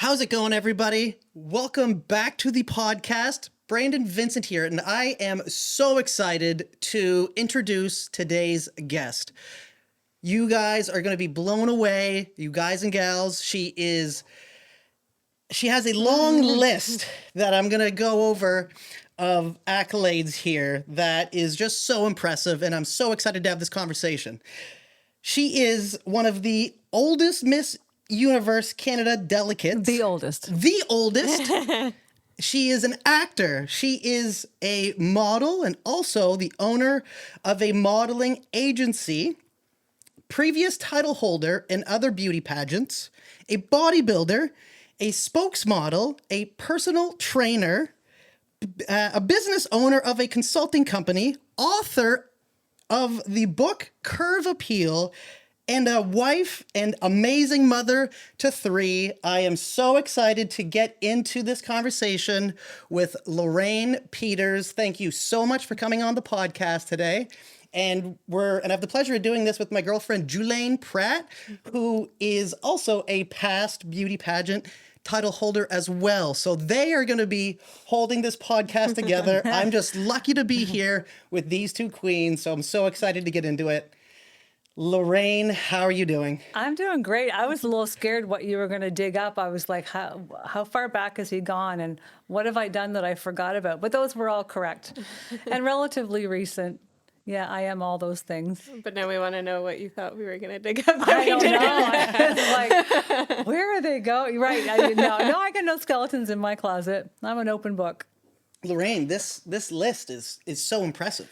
How's it going, everybody? Welcome back to the podcast. Brandon Vincent here, and I am so excited to introduce today's guest. You guys are going to be blown away, you guys and gals. She has a long list that I'm going to go over of accolades here that is just so impressive, and I'm so excited to have this conversation. She is one of the oldest Miss Universe Canada delegates. The oldest. The oldest. She is an actor. She is a model and also the owner of a modeling agency, previous title holder in other beauty pageants, a bodybuilder, a spokesmodel, a personal trainer, a business owner of a consulting company, author of the book Curve Appeal, and a wife and amazing mother to 3. I am so excited to get into this conversation with Lorraine Peters. Thank you so much for coming on the podcast today. And I have the pleasure of doing this with my girlfriend, Julaine Pratt, who is also a past beauty pageant title holder as well. So they are going to be holding this podcast together. I'm just lucky to be here with these two queens. So I'm so excited to get into it. Lorraine, how are you doing? I'm doing great. I was a little scared what you were going to dig up. I was like, how far back has he gone? And what have I done that I forgot about? But those were all correct and relatively recent. Yeah, I am all those things. But now we want to know what you thought we were going to dig up. I don't know. I was like, where are they going? Right. No, I got no skeletons in my closet. I'm an open book. Lorraine, this list is so impressive.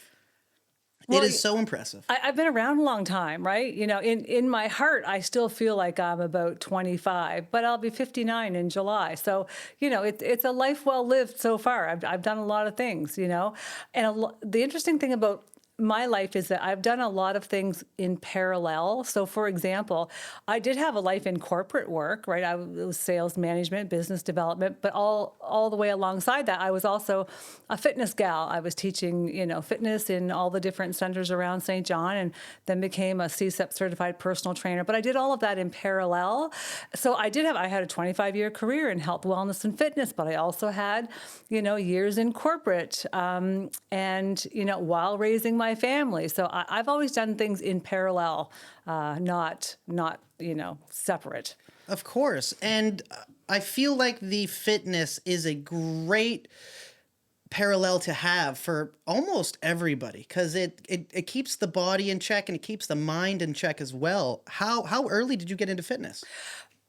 Well, it is so impressive. I've been around a long time, right? You know, in my heart, I still feel like I'm about 25, but I'll be 59 in July. So, you know, it's a life well lived so far. I've done a lot of things, you know. And the interesting thing about my life is that I've done a lot of things in parallel. So, for example, I did have a life in corporate work, right? It was sales management, business development, but all the way alongside that, I was also a fitness gal. I was teaching, you know, fitness in all the different centers around St. John, and then became a CSEP certified personal trainer. But I did all of that in parallel. So I had a 25-year career in health, wellness, and fitness, but I also had, you know, years in corporate, and, you know, while raising my family. So I've always done things in parallel, not you know, separate. Of course. And I feel like the fitness is a great parallel to have for almost everybody because it keeps the body in check and it keeps the mind in check as well. How early did you get into fitness?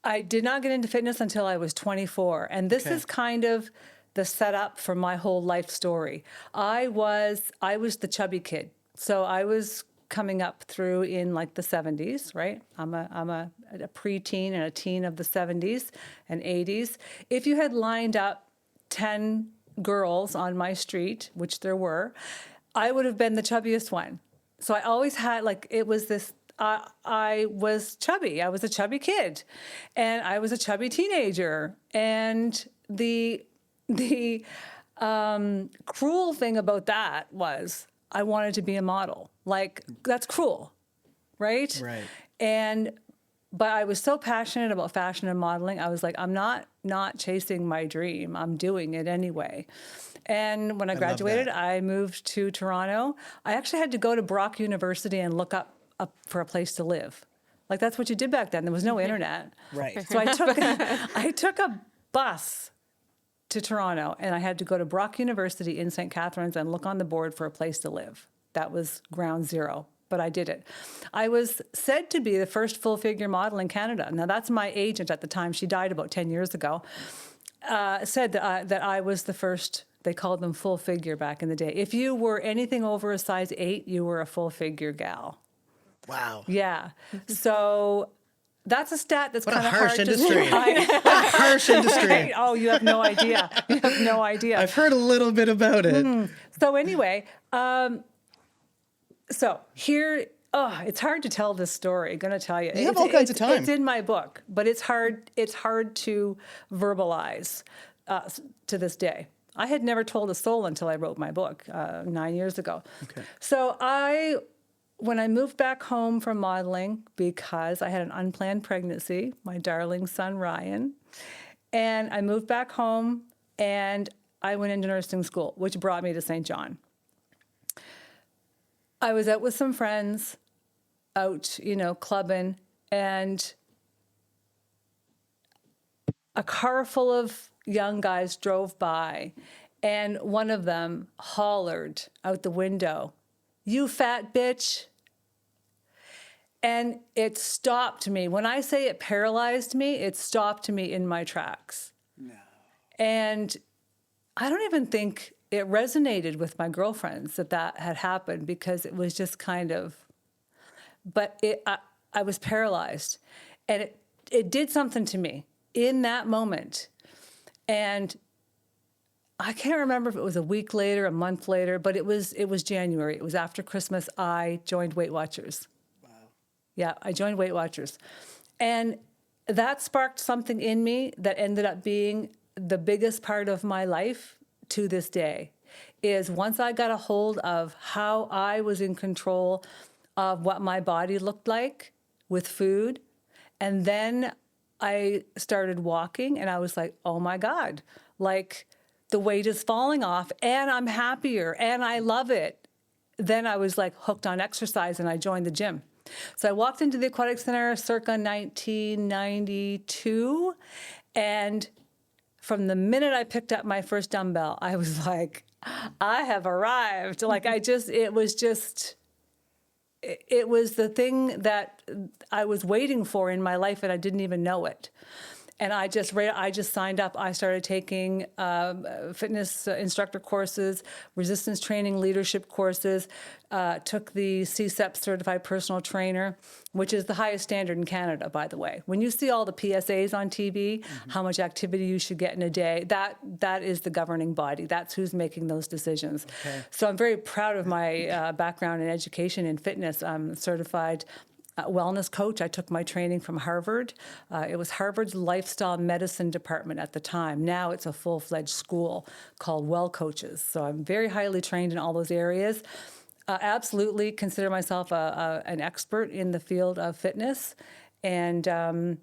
I did not get into fitness until I was 24. And this is kind of the setup for my whole life story. I was the chubby kid. So I was coming up through in like the 70s, right? I'm a preteen and a teen of the 70s and 80s. If you had lined up 10 girls on my street, which there were, I would have been the chubbiest one. So I always had I was chubby. I was a chubby kid, and I was a chubby teenager. And the cruel thing about that was I wanted to be a model. Like, that's cruel, right? Right. But I was so passionate about fashion and modeling. I was like, I'm not chasing my dream. I'm doing it anyway. And when I graduated, I moved to Toronto. I actually had to go to Brock University and look up for a place to live. Like, that's what you did back then. There was no internet. Right. So I took a bus to Toronto, and I had to go to Brock University in St. Catharines and look on the board for a place to live. That was ground zero, but I did it. I was said to be the first full-figure model in Canada. Now, that's my agent at the time. She died about 10 years ago. Said that I was the first. They called them full figure back in the day. If you were anything over a size 8, you were a full-figure gal. Wow. Yeah. So that's a stat that's kind of hard industry. to What a harsh industry. Right? Oh, you have no idea. You have no idea. I've heard a little bit about it. So anyway, so here, it's hard to tell this story. I'm going to tell you. You have all kinds of time. It's in my book, but it's hard to verbalize to this day. I had never told a soul until I wrote my book 9 years ago. Okay. So when I moved back home from modeling, because I had an unplanned pregnancy, my darling son, Ryan, And I moved back home and I went into nursing school, which brought me to St. John. I was out with some friends, out, clubbing, and a car full of young guys drove by, and one of them hollered out the window, "You fat bitch." And it stopped me. When I say it paralyzed me, it stopped me in my tracks. No. And I don't even think it resonated with my girlfriends that had happened, because it was just kind of, but I was paralyzed. And it did something to me in that moment. And I can't remember if it was a week later, a month later, but it was January. It was after Christmas. I joined Weight Watchers. Yeah, I joined Weight Watchers. And that sparked something in me that ended up being the biggest part of my life to this day, is once I got a hold of how I was in control of what my body looked like with food, and then I started walking and I was like, oh my God, like the weight is falling off and I'm happier and I love it. Then I was like hooked on exercise and I joined the gym. So I walked into the aquatic center circa 1992, and from the minute I picked up my first dumbbell, I was like, I have arrived. Like it was the thing that I was waiting for in my life and I didn't even know it. And I just signed up. I started taking fitness instructor courses, resistance training, leadership courses, took the CSEP certified personal trainer, which is the highest standard in Canada, by the way. When you see all the PSAs on TV, how much activity you should get in a day, that is the governing body. That's who's making those decisions. Okay. So I'm very proud of my background in education and fitness. I'm certified wellness coach. I took my training from Harvard. It was Harvard's lifestyle medicine department at the time. Now it's a full-fledged school called Well Coaches. So I'm very highly trained in all those areas. Absolutely consider myself an expert in the field of fitness, and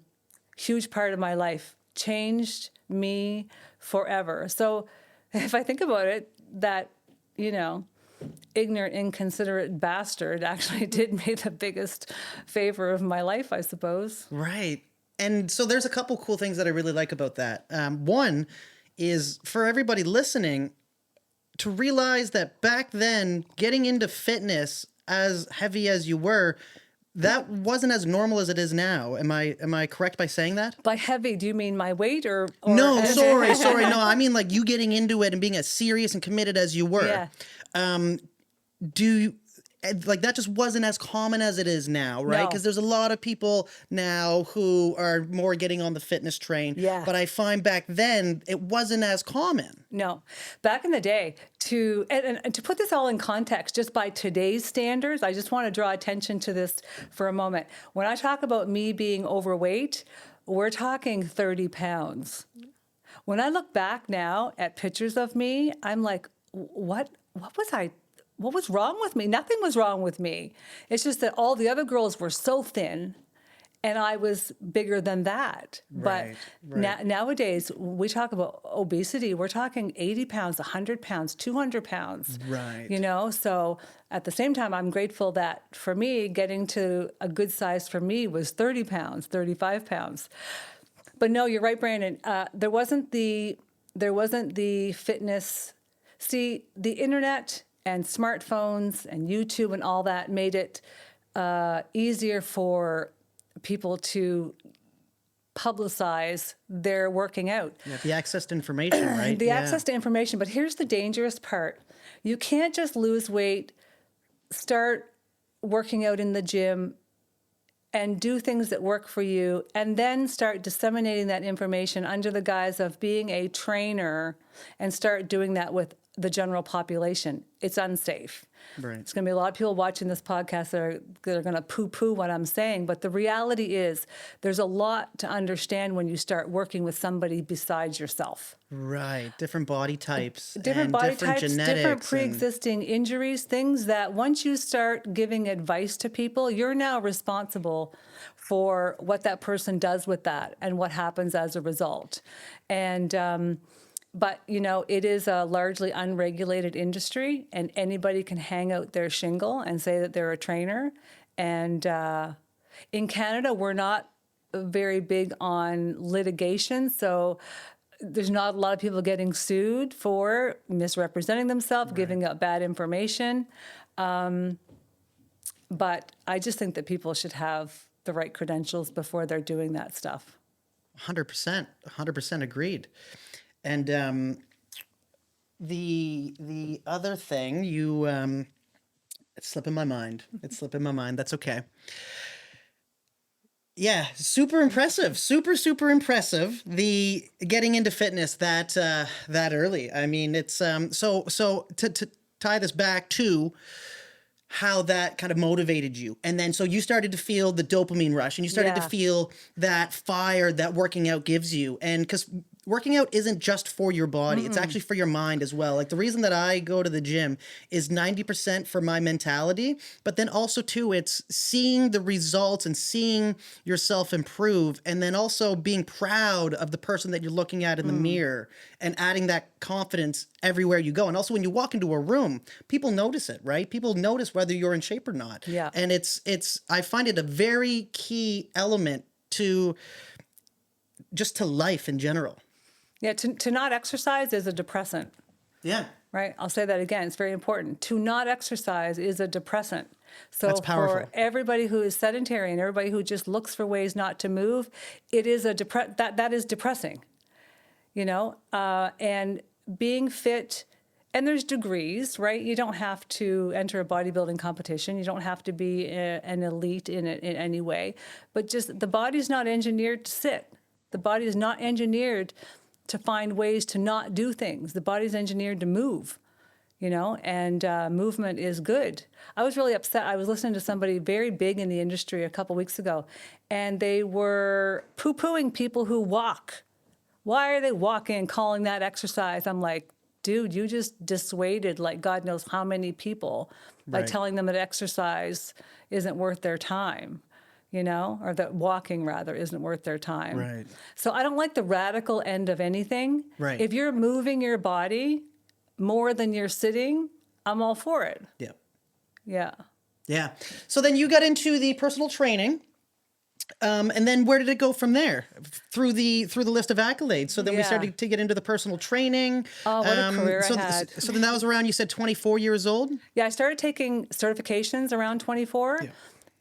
huge part of my life, changed me forever. So if I think about it, that, ignorant, inconsiderate bastard actually did me the biggest favor of my life, I suppose. Right. And so there's a couple cool things that I really like about that. One is for everybody listening to realize that back then, getting into fitness as heavy as you were, that wasn't as normal as it is now. Am I correct by saying that? By heavy, do you mean my weight or No, sorry. No, I mean like you getting into it and being as serious and committed as you were. Yeah. Like that just wasn't as common as it is now, right? No. Because there's a lot of people now who are more getting on the fitness train. Yeah. But I find back then it wasn't as common. No. Back in the day, and to put this all in context, just by today's standards, I just want to draw attention to this for a moment. When I talk about me being overweight, we're talking 30 pounds. When I look back now at pictures of me, I'm like, what was wrong with me? Nothing was wrong with me. It's just that all the other girls were so thin and I was bigger than that. Right, but nowadays, we talk about obesity. We're talking 80 pounds, 100 pounds, 200 pounds. Right. So at the same time, I'm grateful that for me, getting to a good size for me was 30 pounds, 35 pounds. But no, you're right, Brandon. There wasn't the fitness. See, the internet and smartphones and YouTube and all that made it easier for people to publicize their working out. Yeah, the access to information, right? The access to information. But here's the dangerous part. You can't just lose weight, start working out in the gym, and do things that work for you, and then start disseminating that information under the guise of being a trainer and start doing that with the general population. It's unsafe. Right. It's going to be a lot of people watching this podcast that are going to poo-poo what I'm saying. But the reality is there's a lot to understand when you start working with somebody besides yourself. Right. Different body types. Different and body different types, genetics. different pre-existing injuries, things that once you start giving advice to people, you're now responsible for what that person does with that and what happens as a result. And but, it is a largely unregulated industry, and anybody can hang out their shingle and say that they're a trainer. And in Canada, we're not very big on litigation, so there's not a lot of people getting sued for misrepresenting themselves, giving out bad information. But I just think that people should have the right credentials before they're doing that stuff. 100% agreed. And the other thing it's slipping my mind. That's okay. Yeah, super impressive. Super impressive. The getting into fitness that early. I mean, it's so to tie this back to how that kind of motivated you. And then so you started to feel the dopamine rush, and you started to feel that fire that working out gives you. And because working out isn't just for your body, it's actually for your mind as well. Like the reason that I go to the gym is 90% for my mentality, but then also too, it's seeing the results and seeing yourself improve, and then also being proud of the person that you're looking at in the mirror and adding that confidence everywhere you go. And also when you walk into a room, people notice it, right? People notice whether you're in shape or not. Yeah. And I find it a very key element to life in general. Yeah, to not exercise is a depressant. Yeah. Right? I'll say that again. It's very important. To not exercise is a depressant. So That's powerful. for everybody who is sedentary and everybody who just looks for ways not to move, it is that is depressing. And being fit, and there's degrees, right? You don't have to enter a bodybuilding competition. You don't have to be an elite in it in any way. But just the body's not engineered to sit. The body is not engineered to find ways to not do things. The body's engineered to move, and movement is good. I was really upset. I was listening to somebody very big in the industry a couple weeks ago, and they were poo-pooing people who walk. Why are they walking and calling that exercise? I'm like, dude, you just dissuaded like God knows how many people by telling them that exercise isn't worth their time. Or that walking rather isn't worth their time. Right. So I don't like the radical end of anything. Right. If you're moving your body more than you're sitting, I'm all for it. Yeah. Yeah. Yeah. So then you got into the personal training. And then where did it go from there? Through the list of accolades. So then we started to get into the personal training. Oh, what a career I had. So then that was around, you said 24 years old? Yeah, I started taking certifications around 24. Yeah.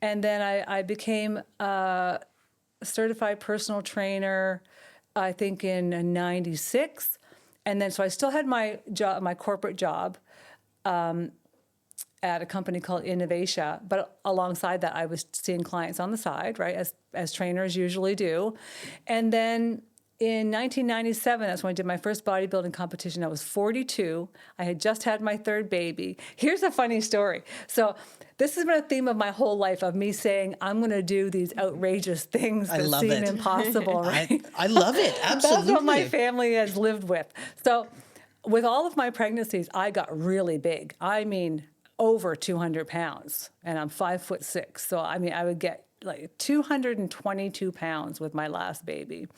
And then I became a certified personal trainer, I think in 96. And then so I still had my job, my corporate job at a company called Innovatia. But alongside that, I was seeing clients on the side, right, as trainers usually do. And then in 1997, that's when I did my first bodybuilding competition. I was 42. I had just had my third baby. Here's a funny story. So this has been a theme of my whole life, of me saying, I'm going to do these outrageous things that seem impossible, right? I love it. Absolutely. That's what my family has lived with. So with all of my pregnancies, I got really big. I mean, over 200 pounds, and I'm 5'6". So, I mean, I would get like 222 pounds with my last baby.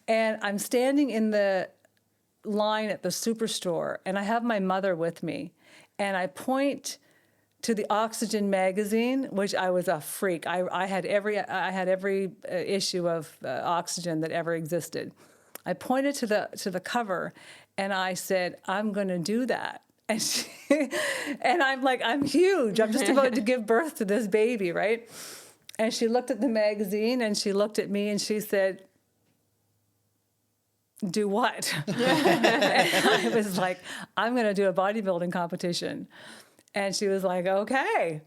And I'm standing in the line at the superstore, and I have my mother with me, and I point to the Oxygen magazine, which I was a freak. I had every issue of Oxygen that ever existed. I pointed to the cover, and I said, I'm going to do that. And and I'm like, I'm huge. I'm just about to give birth to this baby, right? And she looked at the magazine, and she looked at me, and she said, do what? And I was like, I'm going to do a bodybuilding competition. And she was like, okay.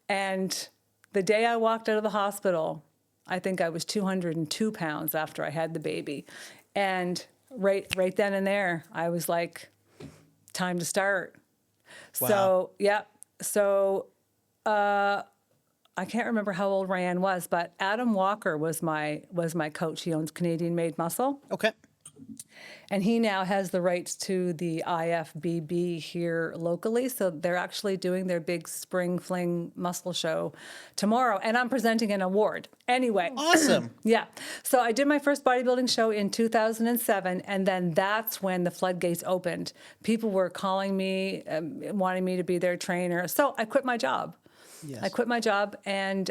And the day I walked out of the hospital, I think I was 202 pounds after I had the baby. And right then and there, I was like, time to start. Wow. So, yeah. So, I can't remember how old Ryan was, but Adam Walker was my coach. He owns Canadian Made Muscle, Okay. and he now has the rights to the IFBB here locally. So they're actually doing their big spring fling muscle show tomorrow, and I'm presenting an award. Anyway, Awesome. yeah. So I did my first bodybuilding show in 2007, and then that's when the floodgates opened. People were calling me, wanting me to be their trainer. So I quit my job. Yes. I quit my job and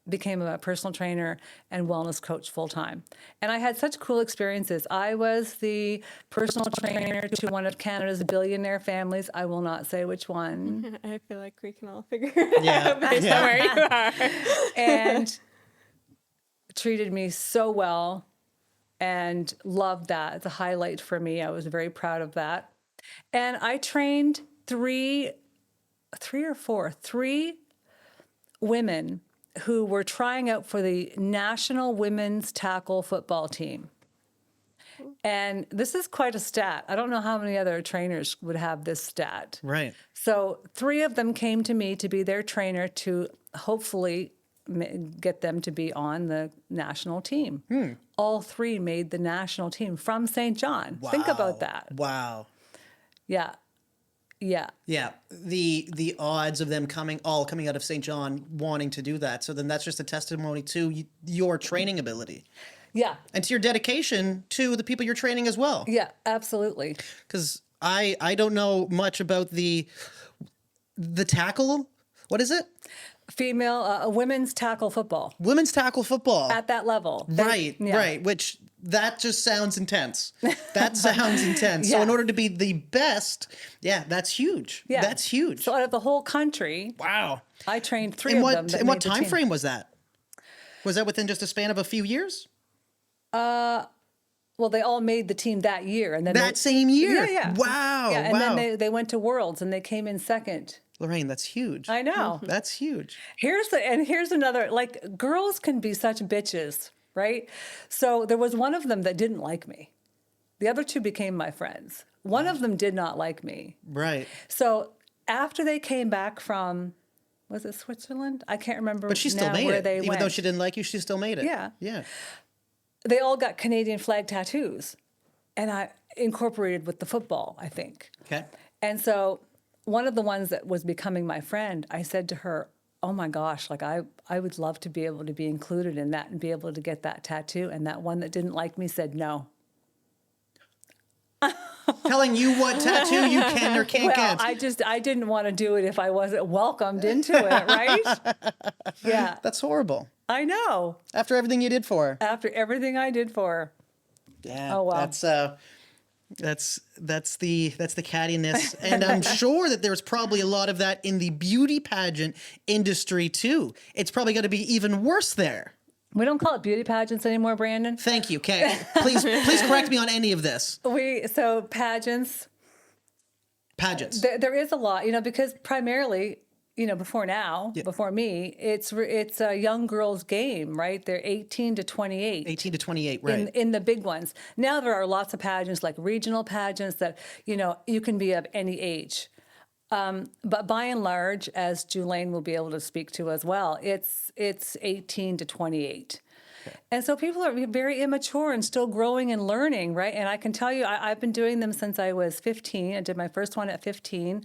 became a personal trainer and wellness coach full time. And I had such cool experiences. I was the personal trainer to one of Canada's billionaire families. I will not say which one. I feel like we can all figure it Yeah. out based on where you are. And treated me so well and loved that. It's a highlight for me. I was very proud of that. And I trained three women who were trying out for the national women's tackle football team. And this is quite a stat. I don't know how many other trainers would have this stat. Right. So 3 of them came to me to be their trainer to hopefully get them to be on the national team. All 3 made the national team from St. John. Think about that. Wow. Yeah. Yeah. Yeah, the odds of them coming out of St. John wanting to do that. So then that's just a testimony to your training ability Yeah. and to your dedication to the people you're training as well. Yeah, absolutely. Because I don't know much about the tackle. What is it? Female, women's tackle football Women's tackle football. at that level. Right, Yeah. right. Which that just sounds intense. That sounds intense. So in Yeah. order to be the best, yeah, that's huge. Yeah. That's huge. So out of the whole country, Wow. I trained 3 In of what them. That in what made the time team. frame was that? Was that within just a span of a few years? Well, they all made the team that year, and then That same year. Yeah, yeah. Wow. Yeah, and wow. then they went to Worlds and they came in second. Lorraine, that's huge. I know. That's huge. Here's another, like, girls can be such bitches, right? So there was one of them that didn't like me. The other 2 became my friends. One of them did not like me. Right. So after they came back from, was it Switzerland? I can't remember. But she still now made where it. they Even went. though she didn't like you, she still made it. Yeah. Yeah. They all got Canadian flag tattoos, and I incorporated with the football, I think. Okay. And so one of the ones that was becoming my friend, I said to her, oh my gosh, like I would love to be able to be included in that and be able to get that tattoo. And that one that didn't like me said no. Telling you what tattoo you can or can't Well, get. I didn't want to do it if I wasn't welcomed into it, right? Yeah, That's horrible. I know. After everything you did for her. After everything I did for her. Yeah. Oh, wow. That's the cattiness. And I'm sure that there's probably a lot of that in the beauty pageant industry too. It's probably going to be even worse there. We don't call it beauty pageants anymore, Brandon. Thank you. Okay. Please correct me on any of this. So pageants, Pageants. there is a lot, because primarily, before me, it's a young girls' game, right? They're 18 to 28. 18 to 28, right. In the big ones. Now there are lots of pageants, like regional pageants that, you can be of any age. But by and large, as Julaine will be able to speak to as well, it's 18 to 28. Okay. And so people are very immature and still growing and learning, right? And I can tell you, I've been doing them since I was 15. I did my first one at 15.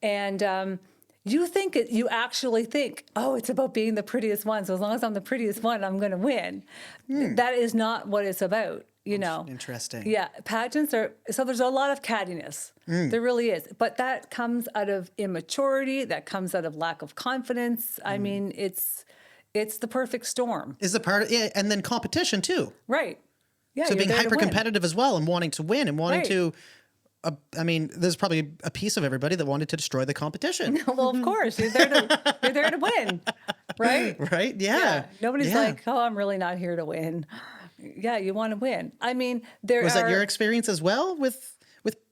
And you actually think, oh, it's about being the prettiest one. So as long as I'm the prettiest one, I'm going to win. That is not what it's about. Interesting. Yeah, pageants so there's a lot of cattiness. There really is. But that comes out of immaturity, that comes out of lack of confidence. I mean, it's the perfect storm. Is the part and then competition too. Right. Yeah. So being there to hyper win. competitive as well and wanting to win and wanting Right. to there's probably a piece of everybody that wanted to destroy the competition. Well, of course, you're there to win, right? Right? Yeah. Nobody's like, oh, I'm really not here to win. Yeah, you want to win. I mean, Was that your experience as well with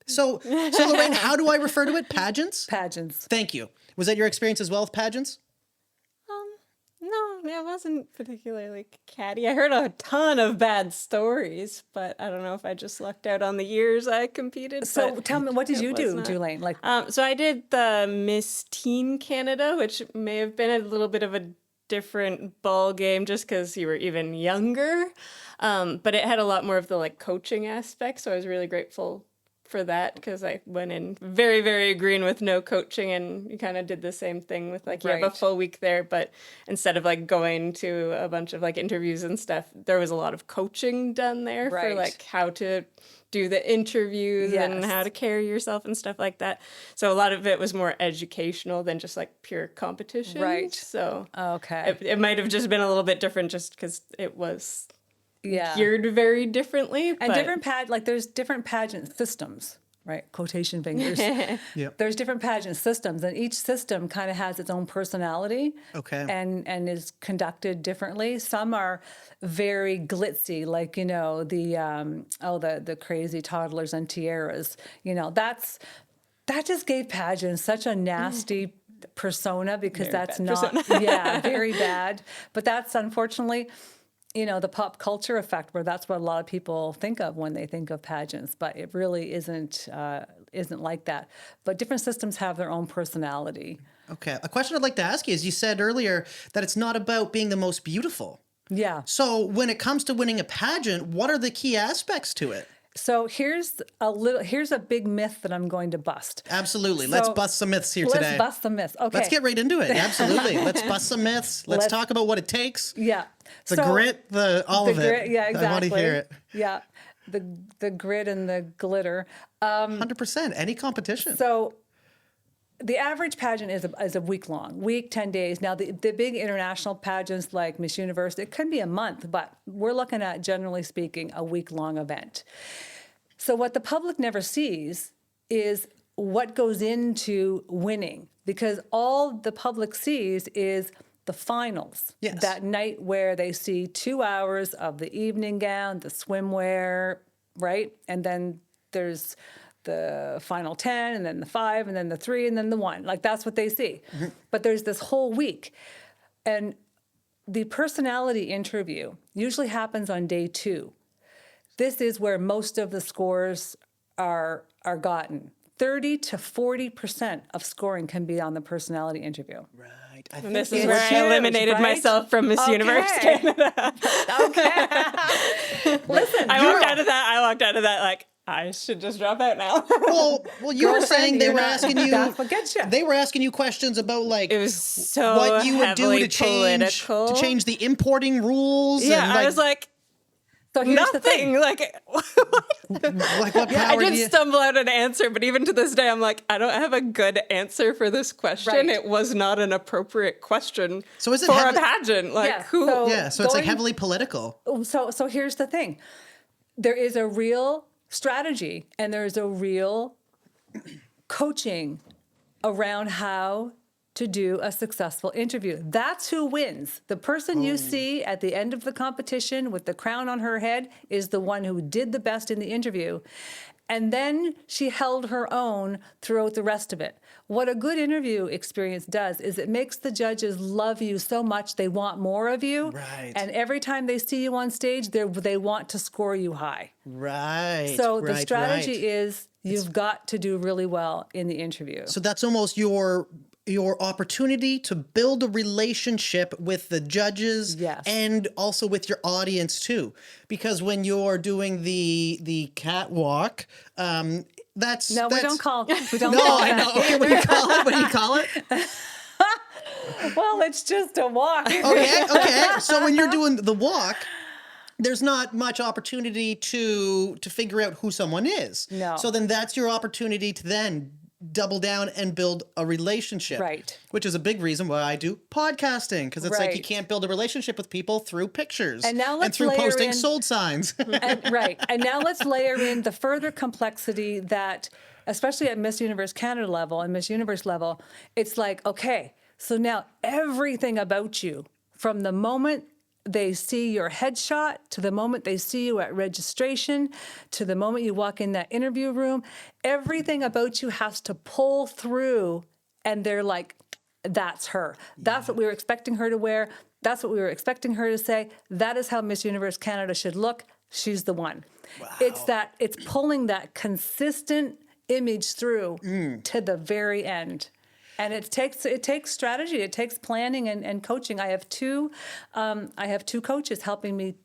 so Lorraine, how do I refer to it? Pageants? pageants. Thank you. Was that your experience as well with pageants? No, No, it wasn't particularly catty. I heard a ton of bad stories, but I don't know if I just lucked out on the years I competed. So but tell me, what did it you was do, not. Julaine? Like, So I did the Miss Teen Canada, which may have been a little bit of a different ball game just because you were even younger. But it had a lot more of the like coaching aspect, so I was really grateful for that because I went in very, very green with no coaching, and you kind of did the same thing with like you have a Right. full week there, but instead of like going to a bunch of like interviews and stuff, there was a lot of coaching done there for Right. like how to do the interviews and Yes. how to carry yourself and stuff like that. So a lot of it was more educational than just like pure competition. Right. So okay. it might have just been a little bit different just because it was Yeah. geared very differently. And but different there's different pageant systems, right? Quotation fingers. Yep. There's different pageant systems, and each system kind of has its own personality. Okay. And is conducted differently. Some are very glitzy, like the crazy toddlers and tiaras. That just gave pageants such a nasty persona because Very that's bad not persona. very bad. But that's unfortunately the pop culture effect, where that's what a lot of people think of when they think of pageants, but it really isn't like that. But different systems have their own personality. Okay. A question I'd like to ask you is, you said earlier that it's not about being the most beautiful. Yeah. So when it comes to winning a pageant, what are the key aspects to it? So here's a big myth that I'm going to bust. Absolutely. Let's So, bust some myths here Let's today. bust the myth. Okay. Let's get right into it. Absolutely. Let's bust some myths. Let's Let's- talk about what it takes. Yeah. The So- grit, all the of grit, it. yeah, exactly. I want to hear it. Yeah. The grit and the glitter. 100%. Any competition. So the average pageant is a week long, 10 days. Now, the big international pageants like Miss Universe, it can be a month, but we're looking at, generally speaking, a week-long event. So what the public never sees is what goes into winning, because all the public sees is the finals. Yes. That night where they see 2 hours of the evening gown, the swimwear, right? And then there's the final 10, and then the 5, and then the 3, and then the 1. Like, that's what they see. But there's this whole week. And the personality interview usually happens on day 2. This is where most of the scores are gotten. 30 to 40% of scoring can be on the personality interview. Right. And this is It's where I huge, eliminated right? myself from Miss Universe Canada. Okay. Listen, I walked out of that like, I should just drop out now. Well, you were saying they you're were not- asking you. that's what gets you. They were asking you questions about like It was so what you would do heavily to political. change the importing rules. Yeah, and I was like, so here's the thing. nothing. Like, like what I power do did you? stumble out an answer, but even to this day, I'm like, I don't have a good answer for this question. Right. It was not an appropriate question So is it for a heavily- pageant. Like, Yeah, who? so- Yeah, so it's like Going- heavily political. So here's the thing. There is a real strategy and there's a real coaching around how to do a successful interview. That's who wins. The person you see at the end of the competition with the crown on her head is the one who did the best in the interview. And then she held her own throughout the rest of it. What a good interview experience does is it makes the judges love you so much they want more of you. Right. And every time they see you on stage, they want to score you high. Right. So the right, strategy right. is you've got to do really well in the interview. So that's almost your opportunity to build a relationship with the judges. Yes. And also with your audience too, because when you're doing the catwalk, that's No, we that's, don't call No, it I that. know. Okay, what do you call it? What do you call it? Well, it's just a walk. Okay. So when you're doing the walk, there's not much opportunity to figure out who someone is. No. So then that's your opportunity to then double down and build a relationship. Right. Which is a big reason why I do podcasting, because it's like you Right. can't build a relationship with people through pictures And now let's through layer posting in- sold signs. Right. And now let's layer in the further complexity that, especially at Miss Universe Canada level and Miss Universe level, it's like, okay, so now everything about you, from the moment they see your headshot to the moment they see you at registration to the moment you walk in that interview room, everything about you has to pull through, and they're like, that's her. That's what we were expecting her to wear. That's what we were expecting her to say. That is how Miss Universe Canada should look. She's the one. Wow. It's pulling that consistent image through to the very end. And it takes strategy. It takes planning and coaching. I have two coaches helping me.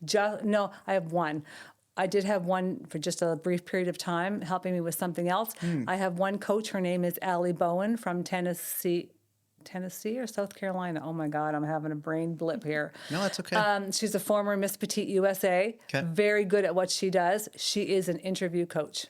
No, I have one. I did have one for just a brief period of time helping me with something else. I have one coach. Her name is Allie Bowen from Tennessee or South Carolina. Oh my God, I'm having a brain blip here. No, that's okay. She's a former Miss Petite USA. Okay. Very good at what she does. She is an interview coach.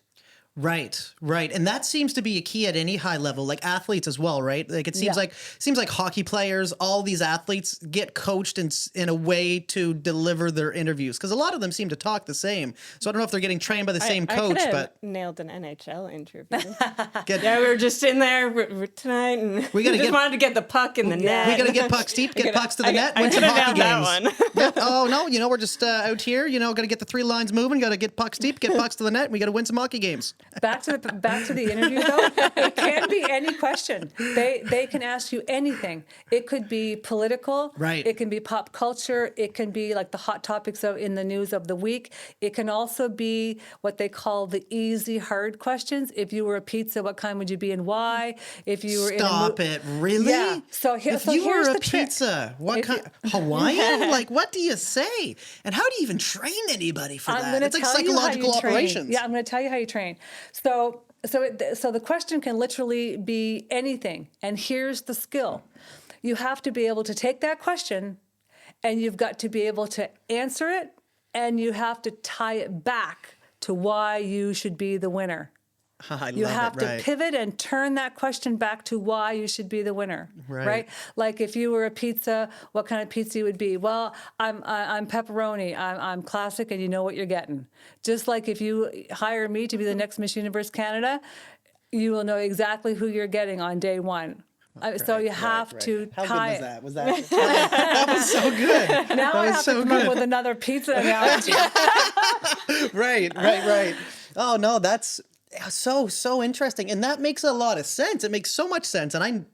Right. And that seems to be a key at any high level, like athletes as well, right? Like it seems like hockey players, all these athletes get coached in a way to deliver their interviews, because a lot of them seem to talk the same. So I don't know if they're getting trained by the same coach, but nailed an NHL interview. Yeah, we were just in there tonight, and we just wanted to get the puck in the net. We got to get pucks deep, get pucks to the net, win some hockey games. That one. Oh no, we're just out here. Got to get the three lines moving. Got to get pucks deep, get pucks to the net. And we got to win some hockey games. Back to the interview though. It can be any question. They can ask you anything. It could be political. Right. It can be pop culture. It can be like the hot topics in the news of the week. It can also be what they call the easy hard questions. If you were a pizza, what kind would you be and why? If you were Stop it, really? Yeah. If you were a pizza, what kind? Hawaiian? Like, what do you say? And how do you even train anybody for that? It's like psychological operations. Yeah, I'm going to tell you how you train. So the question can literally be anything. And here's the skill. You have to be able to take that question and you've got to be able to answer it, and you have to tie it back to why you should be the winner. You have to pivot and turn that question back to why you should be the winner, right? Like if you were a pizza, what kind of pizza you would be? Well, I'm pepperoni. I'm classic, and you know what you're getting. Just like if you hire me to be the next Miss Universe Canada, you will know exactly who you're getting on day one. So you have to tie it. Was that? That was so good. Now I have to come up with another pizza analogy. Right. Oh no, that's so interesting, and that makes a lot of sense. It makes so much sense, and I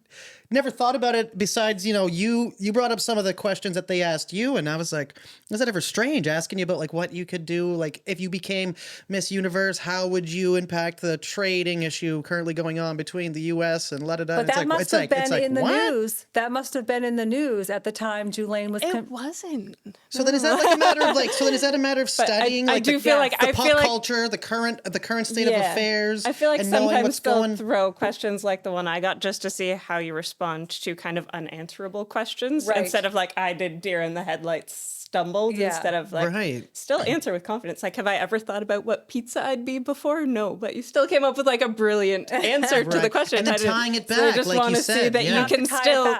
never thought about it. Besides, you brought up some of the questions that they asked you, and I was like, is that ever strange asking you about like what you could do? Like if you became Miss Universe, how would you impact the trading issue currently going on between the U.S. and la-da-da? But that must have been in the news. That must have been in the news at the time Julaine was. It wasn't. So then is that like a matter of like? So then is that a matter of studying I do feel like the pop culture, the current state of affairs? I feel like and sometimes they'll throw questions like the one I got just to see how you respond to kind of unanswerable questions instead of like I did deer in the headlights stumbled instead of like still answer with confidence. Like, have I ever thought about what pizza I'd be before? No, but you still came up with like a brilliant answer to the question. And then tying it back, so I just like want you to see that you can still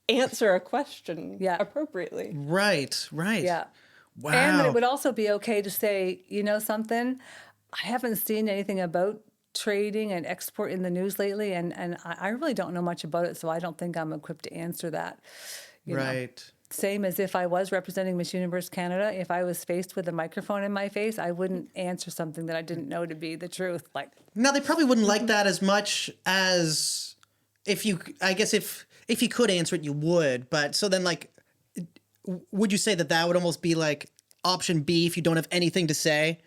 answer a question appropriately. Right. Yeah. Wow. And that it would also be okay to say, something, I haven't seen anything about trading and export in the news lately, and I really don't know much about it, so I don't think I'm equipped to answer that. You know. Same as if I was representing Miss Universe Canada, if I was faced with a microphone in my face, I wouldn't answer something that I didn't know to be the truth. Like, now they probably wouldn't like that as much as if you could answer it, you would. But so then, like, would you say that would almost be like option B if you don't have anything to say?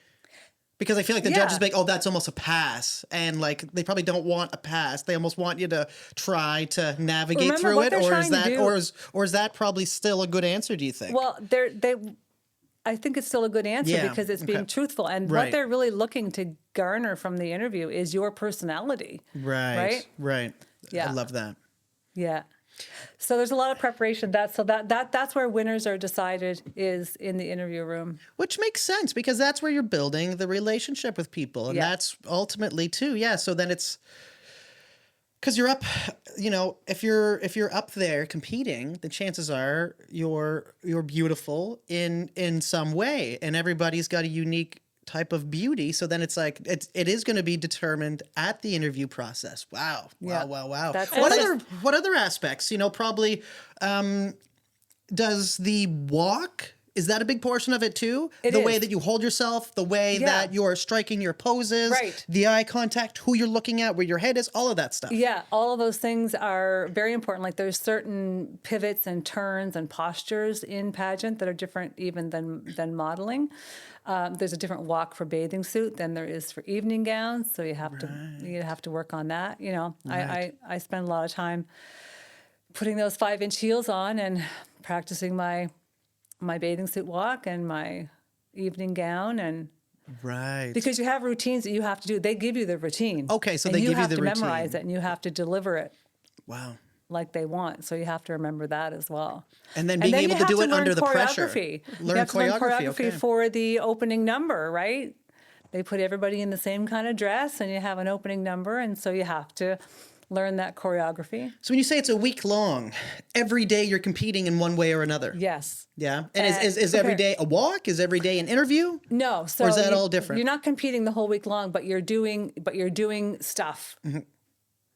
Because I feel like the judges be like, oh, that's almost a pass. And like, they probably don't want a pass. They almost want you to try to navigate through it. Or is that probably still a good answer, do you think? Well, I think it's still a good answer because it's being truthful. And what they're really looking to garner from the interview is your personality. Right. Yeah. I love that. Yeah. So there's a lot of preparation. That's where winners are decided, is in the interview room. Which makes sense, because that's where you're building the relationship with people, and that's ultimately too. Yeah. So then it's because you're up. If you're up there competing, the chances are you're beautiful in some way, and everybody's got a unique type of beauty. So then it's like it is going to be determined at the interview process. Wow. What other aspects? Probably does the walk Is that a big portion of it too? It the is. way that you hold yourself, the way that you're striking your poses, Right. the eye contact, who you're looking at, where your head is, all of that stuff. Yeah, all of those things are very important. Like there's certain pivots and turns and postures in pageant that are different even than modeling. There's a different walk for bathing suit than there is for evening gowns, so you have to work on that. You know, Right. I spend a lot of time putting those 5-inch heels on and practicing my bathing suit walk and my evening gown, and Right. because you have routines that you have to do. They give you the routine. Okay, so and they give you have the to memorize routine. it and you have to deliver it Wow. like they want. So you have to remember that as well. And then being able you to have do it learn under the pressure. choreography. Learn You have to learn choreography, choreography okay. for the opening number, right? They put everybody in the same kind of dress and you have an opening number, and so you have to learn that choreography. So when you say it's a week long, every day you're competing in one way or another. Yes. Yeah. And is every prepare- day a walk? Is every day an interview? No, so Or is that all different? You're not competing the whole week long, but you're doing stuff Mm-hmm.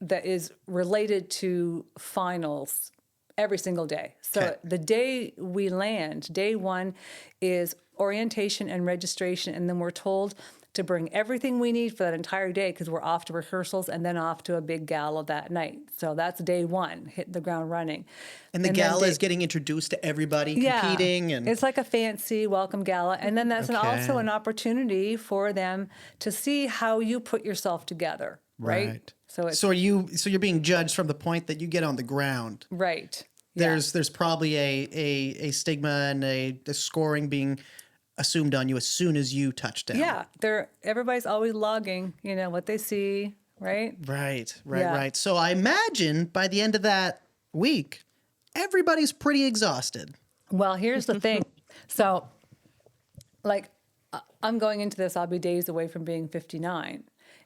that is related to finals every single day. So Okay. the day we land, day one, is orientation and registration, and then we're told to bring everything we need for that entire day because we're off to rehearsals and then off to a big gala that night. So that's day one, hit the ground running. And the then gala is getting introduced to everybody competing. And it's like a fancy welcome gala. And then that's Okay. also an opportunity for them to see how you put yourself together, right? So it's you're being judged from the point that you get on the ground. right. Yeah. There's probably a stigma and a scoring being assumed on you as soon as you touch down. Yeah, everybody's always logging, what they see, right? Right. Yeah. So I imagine by the end of that week, everybody's pretty exhausted. Well, here's the thing. So, like, I'm going into this, I'll be days away from being 59.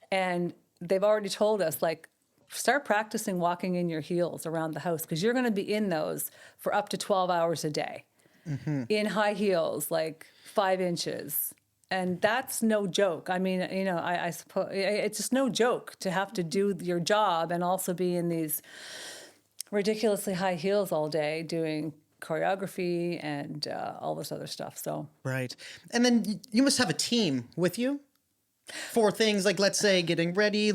And they've already told us, like, start practicing walking in your heels around the house because you're going to be in those for up to 12 hours a day in high heels, like 5 inches. And that's no joke. I mean, I suppose it's just no joke to have to do your job and also be in these ridiculously high heels all day doing choreography and all this other stuff. So Right. And then you must have a team with you for things like, let's say, getting ready,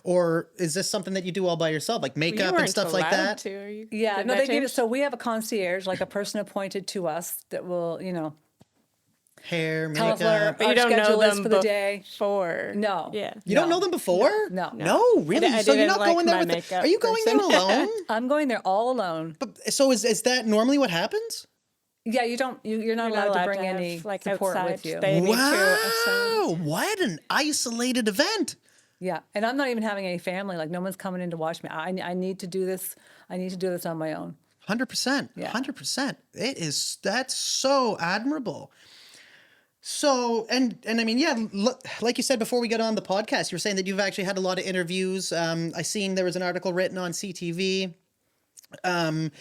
or is this something that you do all by yourself, like You makeup weren't and stuff like allowed that? to, are you? yeah, Did no, that they give it. change? So we have a concierge, like a person appointed to us that will, Hair, tell us what our, makeup. But our you don't know schedule is them for the day. before. No. Yeah. You don't know them before? No. No, really? I So you're didn't not like going there my with makeup Are you going there person. alone? I'm going there all alone. But so is that normally what happens? Yeah, you're not You're allowed to bring have, any like, support outside. with you. They need to assign. Wow, what an isolated event. Yeah, and I'm not even having any family. Like no one's coming in to watch me. I need to do this. I need to do this on my own. 100%. Yeah. 100%. That's so admirable. So, and I mean, yeah, like you said before we got on the podcast, you were saying that you've actually had a lot of interviews. I seen there was an article written on CTV. And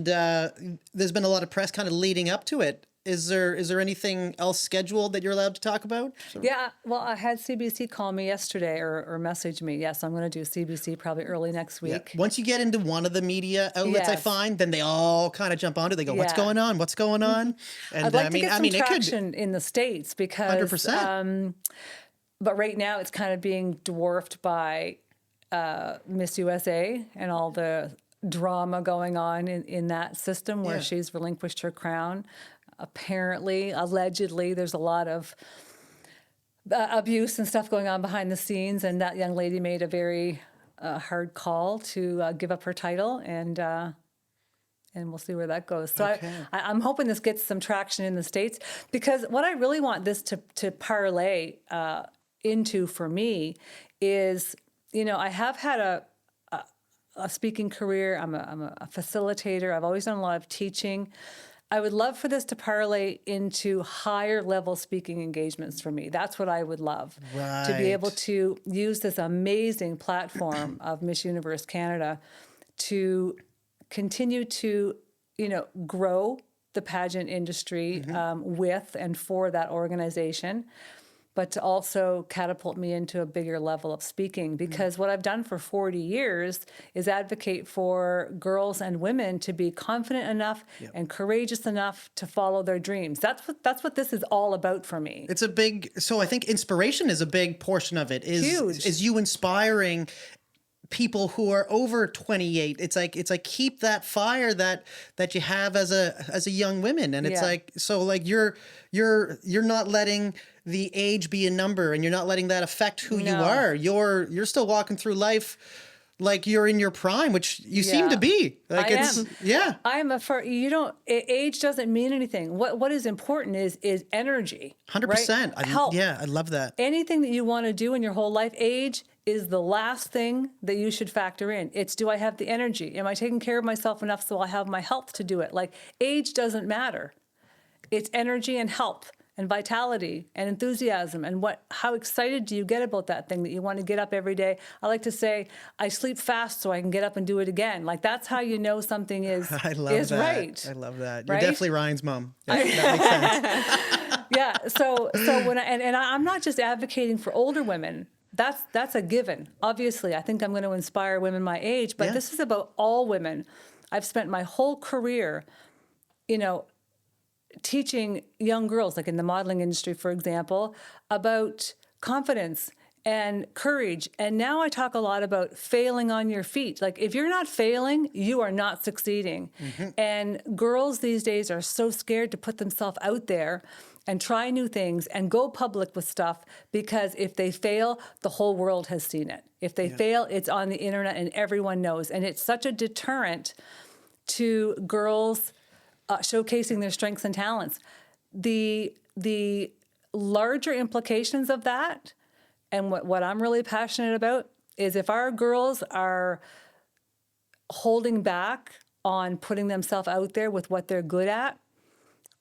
there's been a lot of press kind of leading up to it. Is there anything else scheduled that you're allowed to talk about? Yeah, well, I had CBC call me yesterday or message me. Yes, I'm going to do CBC probably early next Yeah. week. Once you get into one of the media outlets, I Yes. find, then they all kind of jump onto it. They go, "What's Yeah. going on? What's going on?" And I'd like to get some it could. traction in the States because, 100%. but right now it's kind of being dwarfed by Miss USA and all the drama going on in that system where Yeah. she's relinquished her crown. Apparently, allegedly, there's a lot of abuse and stuff going on behind the scenes, and that young lady made a very hard call to give up her title, and we'll see where that goes. So Okay. I'm hoping this gets some traction in the States because what I really want this to parlay into for me is, I have had a speaking career. I'm a facilitator. I've always done a lot of teaching. I would love for this to parlay into higher level speaking engagements for me. That's what I would love. To be able Right. to use this amazing platform of Miss Universe Canada to continue to, grow the pageant industry with and for that organization. but to also catapult me into a bigger level of speaking. Because what I've done for 40 years is advocate for girls and women to be confident enough and courageous enough to follow their dreams. That's what this is all about for me. It's a big, so I think inspiration is a big portion of it. Huge. Is you inspiring people who are over 28. It's like keep that fire that you have as a young woman. And it's like, so like you're not letting the age be a number, and you're not letting that affect who you are. You're still walking through life like you're in your prime, which you seem to be. Like I am age doesn't mean anything. What is important is energy. 100%. Right? Health. I love that. Anything that you want to do in your whole life, age is the last thing that you should factor in. It's, do I have the energy? Am I taking care of myself enough so I have my health to do it? Like, age doesn't matter. It's energy and health and vitality and enthusiasm, and how excited do you get about that thing that you want to get up every day. I like to say, I sleep fast so I can get up and do it again. Like, that's how you know something is I love that. right. I love that. Right? You're definitely Ryan's mom. That makes sense. Yeah. So when I'm not just advocating for older women. That's a given. Obviously, I think I'm going to inspire women my age, but this is about all women. I've spent my whole career, teaching young girls, like in the modeling industry, for example, about confidence and courage. And now I talk a lot about failing on your feet. Like, if you're not failing, you are not succeeding. And girls these days are so scared to put themselves out there and try new things and go public with stuff, because if they fail, the whole world has seen it. If they fail, it's on the internet and everyone knows. And it's such a deterrent to girls showcasing their strengths and talents. The larger implications of that, and what I'm really passionate about, is if our girls are holding back on putting themselves out there with what they're good at,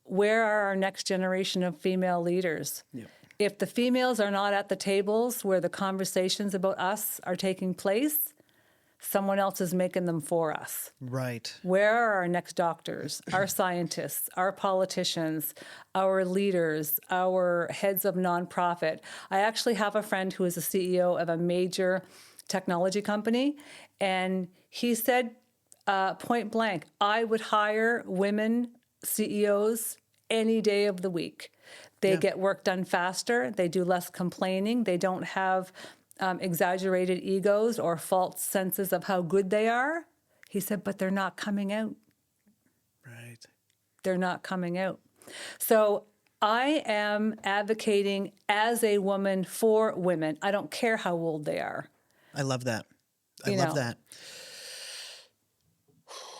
where are our next generation of female leaders? If the females are not at the tables where the conversations about us are taking place, someone else is making them for us. Right. Where are our next doctors, our scientists, our politicians, our leaders, our heads of nonprofit? I actually have a friend who is a CEO of a major technology company, and he said point blank, I would hire women CEOs any day of the week. They get work done faster. They do less complaining. They don't have exaggerated egos or false senses of how good they are. He said, but they're not coming out. Right. They're not coming out. So I am advocating as a woman for women. I don't care how old they are. I love that. I love that.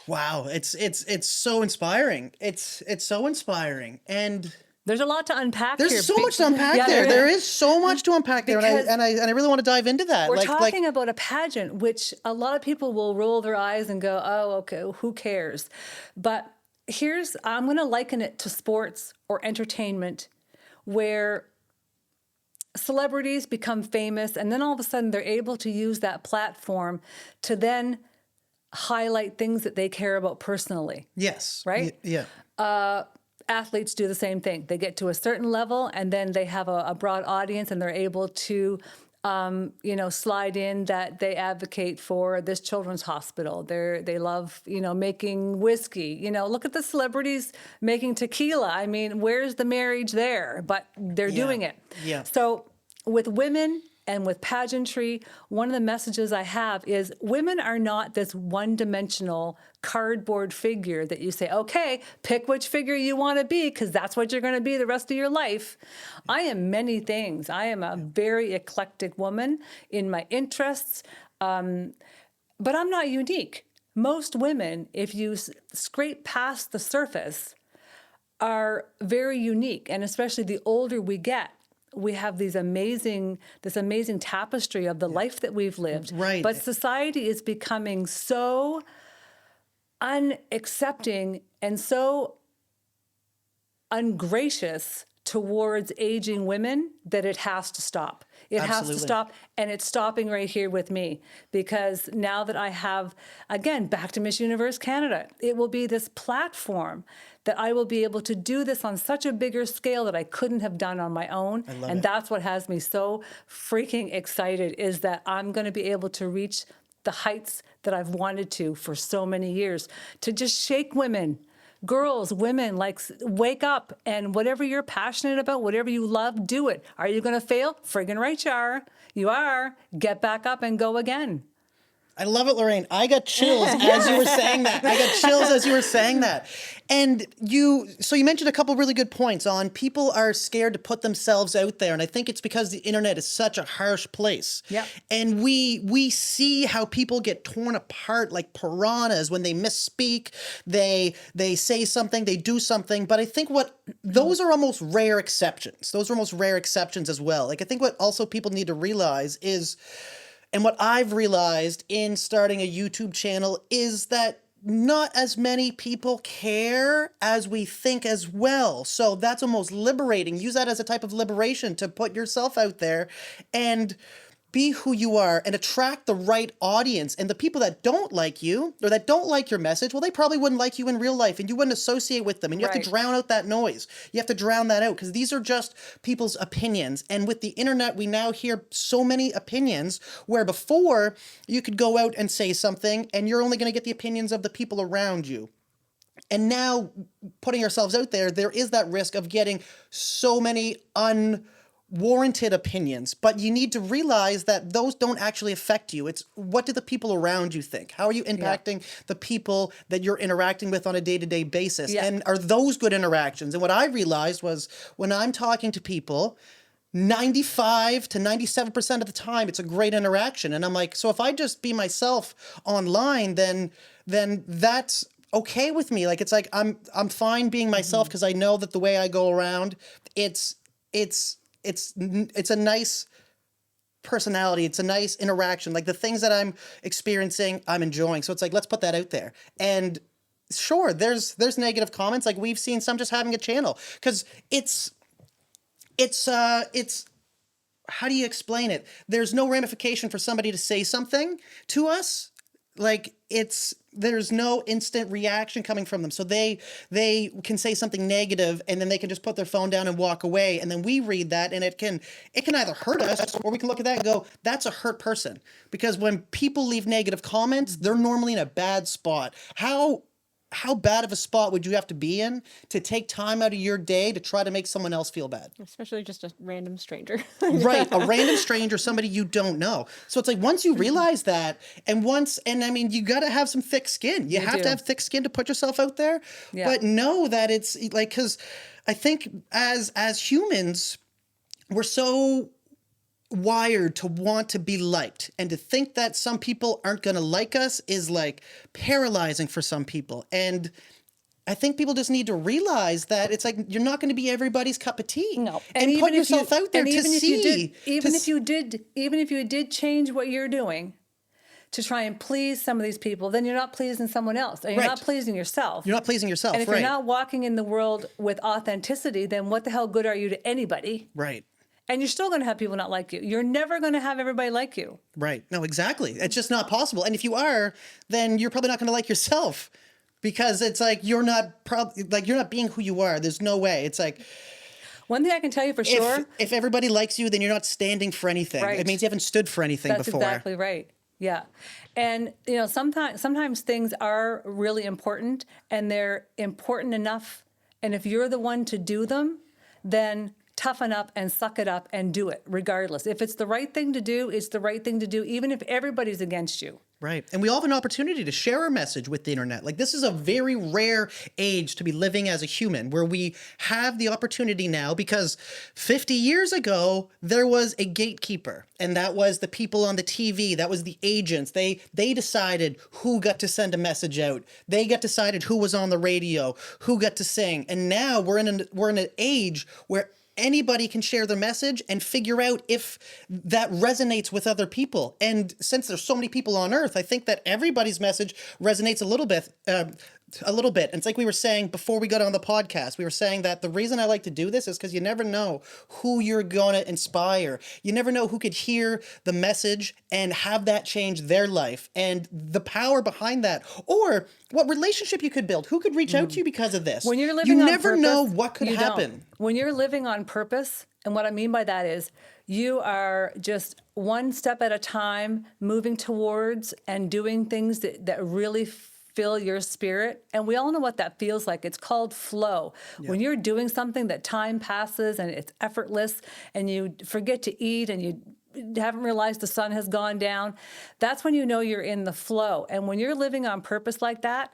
Wow, it's so inspiring. It's so inspiring, and there's a lot to unpack here. There's so much to unpack there. There is so much to unpack there, and I really want to dive into that. We're talking about a pageant, which a lot of people will roll their eyes and go, "Oh, okay, who cares?" But I'm going to liken it to sports or entertainment, where celebrities become famous, and then all of a sudden they're able to use that platform to then highlight things that they care about personally. Yes. Right? Yeah. Athletes do the same thing. They get to a certain level, and then they have a broad audience, and they're able to, slide in that they advocate for this children's hospital. They love, making whiskey. Look at the celebrities making tequila. I mean, where's the marriage there? But they're doing it. Yeah. So with women and with pageantry, one of the messages I have is women are not this one-dimensional cardboard figure that you say, okay, pick which figure you want to be, because that's what you're going to be the rest of your life. I am many things. I am a very eclectic woman in my interests, but I'm not unique. Most women, if you scrape past the surface, are very unique, and especially the older we get, we have this amazing tapestry of the life that we've lived. Right. But society is becoming so unaccepting and so ungracious towards aging women that it has to stop. It has to Absolutely. stop, and it's stopping right here with me, because now that I have, again, back to Miss Universe Canada, it will be this platform that I will be able to do this on such a bigger scale that I couldn't have done on my own. love And it. that's what has me so freaking excited, is that I'm going to be able to reach the heights that I've wanted to for so many years, to just shake women, girls, women, like, wake up, and whatever you're passionate about, whatever you love, do it. Are you going to fail? Friggin' right you are. You are. Get back up and go again. I love it, Lorraine. I got chills as you were saying that. I got chills as you were saying that. And you mentioned a couple really good points on people are scared to put themselves out there. And I think it's because the internet is such a harsh place. Yep. And we see how people get torn apart like piranhas when they misspeak, they say something, they do something. But I think those are almost rare exceptions. Those are almost rare exceptions as well. Like, I think what also people need to realize is, and what I've realized in starting a YouTube channel, is that not as many people care as we think as well. So that's almost liberating. Use that as a type of liberation to put yourself out there and be who you are and attract the right audience. And the people that don't like you or that don't like your message, well, they probably wouldn't like you in real life and you wouldn't associate with them. And you have Right. to drown out that noise. You have to drown that out because these are just people's opinions. And with the internet, we now hear so many opinions where before you could go out and say something and you're only going to get the opinions of the people around you. And now putting ourselves out there, there is that risk of getting so many unwarranted opinions, but you need to realize that those don't actually affect you. It's what do the people around you think? How are you impacting the people that you're interacting with on a day-to-day basis? Yeah. And are those good interactions? And what I realized was when I'm talking to people, 95 to 97% of the time, it's a great interaction. And I'm like, so if I just be myself online, then that's okay with me. Like, it's like, I'm fine being myself because I know that the way I go around, it's a nice personality. It's a nice interaction. Like the things that I'm experiencing, I'm enjoying. So it's like, let's put that out there. And sure, there's negative comments. Like we've seen some just having a channel because it's how do you explain it? There's no ramification for somebody to say something to us. Like there's no instant reaction coming from them. So they can say something negative and then they can just put their phone down and walk away. And then we read that and it can either hurt us or we can look at that and go, that's a hurt person. Because when people leave negative comments, they're normally in a bad spot. How bad of a spot would you have to be in to take time out of your day to try to make someone else feel bad? Especially just a random stranger. Right, a random stranger, somebody you don't know. So it's like once you realize that, and I mean, you got to have some thick skin. You have do. to have thick skin to put yourself out there. Yeah. But know that it's like, because I think as humans, we're so wired to want to be liked, and to think that some people aren't going to like us is like paralyzing for some people. And I think people just need to realize that it's like you're not going to be everybody's cup of tea. No, and put yourself out there to see. Even if you did change what you're doing to try and please some of these people, then you're not pleasing someone else, and you're Right. not pleasing yourself. You're not pleasing yourself, And if right? you're not walking in the world with authenticity, then what the hell good are you to anybody? Right. And you're still going to have people not like you. You're never going to have everybody like you. Right. No, exactly. It's just not possible. And if you are, then you're probably not going to like yourself because it's like you're not being who you are. There's no way. It's like One thing I can tell you for sure. if everybody likes you, then you're not standing for anything. Right. It means you haven't stood for anything That's before. exactly right. Yeah. And sometimes things are really important, and they're important enough, and if you're the one to do them, then toughen up and suck it up and do it regardless. If it's the right thing to do, it's the right thing to do, even if everybody's against you. Right. And we all have an opportunity to share our message with the internet. Like, this is a very rare age to be living as a human, where we have the opportunity now, because 50 years ago, there was a gatekeeper, and that was the people on the TV. That was the agents. They decided who got to send a message out. They got decided who was on the radio, who got to sing. And now we're in an age where anybody can share their message and figure out if that resonates with other people. And since there's so many people on Earth, I think that everybody's message resonates a little bit. a little bit. And it's like we were saying before we got on the podcast, we were saying that the reason I like to do this is because you never know who you're going to inspire. You never know who could hear the message and have that change their life and the power behind that. Or what relationship you could build. Who could reach out to you because of this? When you're living you on never purpose, know what could you happen. don't. When you're living on purpose, and what I mean by that is you are just one step at a time moving towards and doing things that really fill your spirit. And we all know what that feels like. It's called flow. When you're doing something that time passes and it's effortless and you forget to eat and you haven't realized the sun has gone down, that's when you know you're in the flow. And when you're living on purpose like that,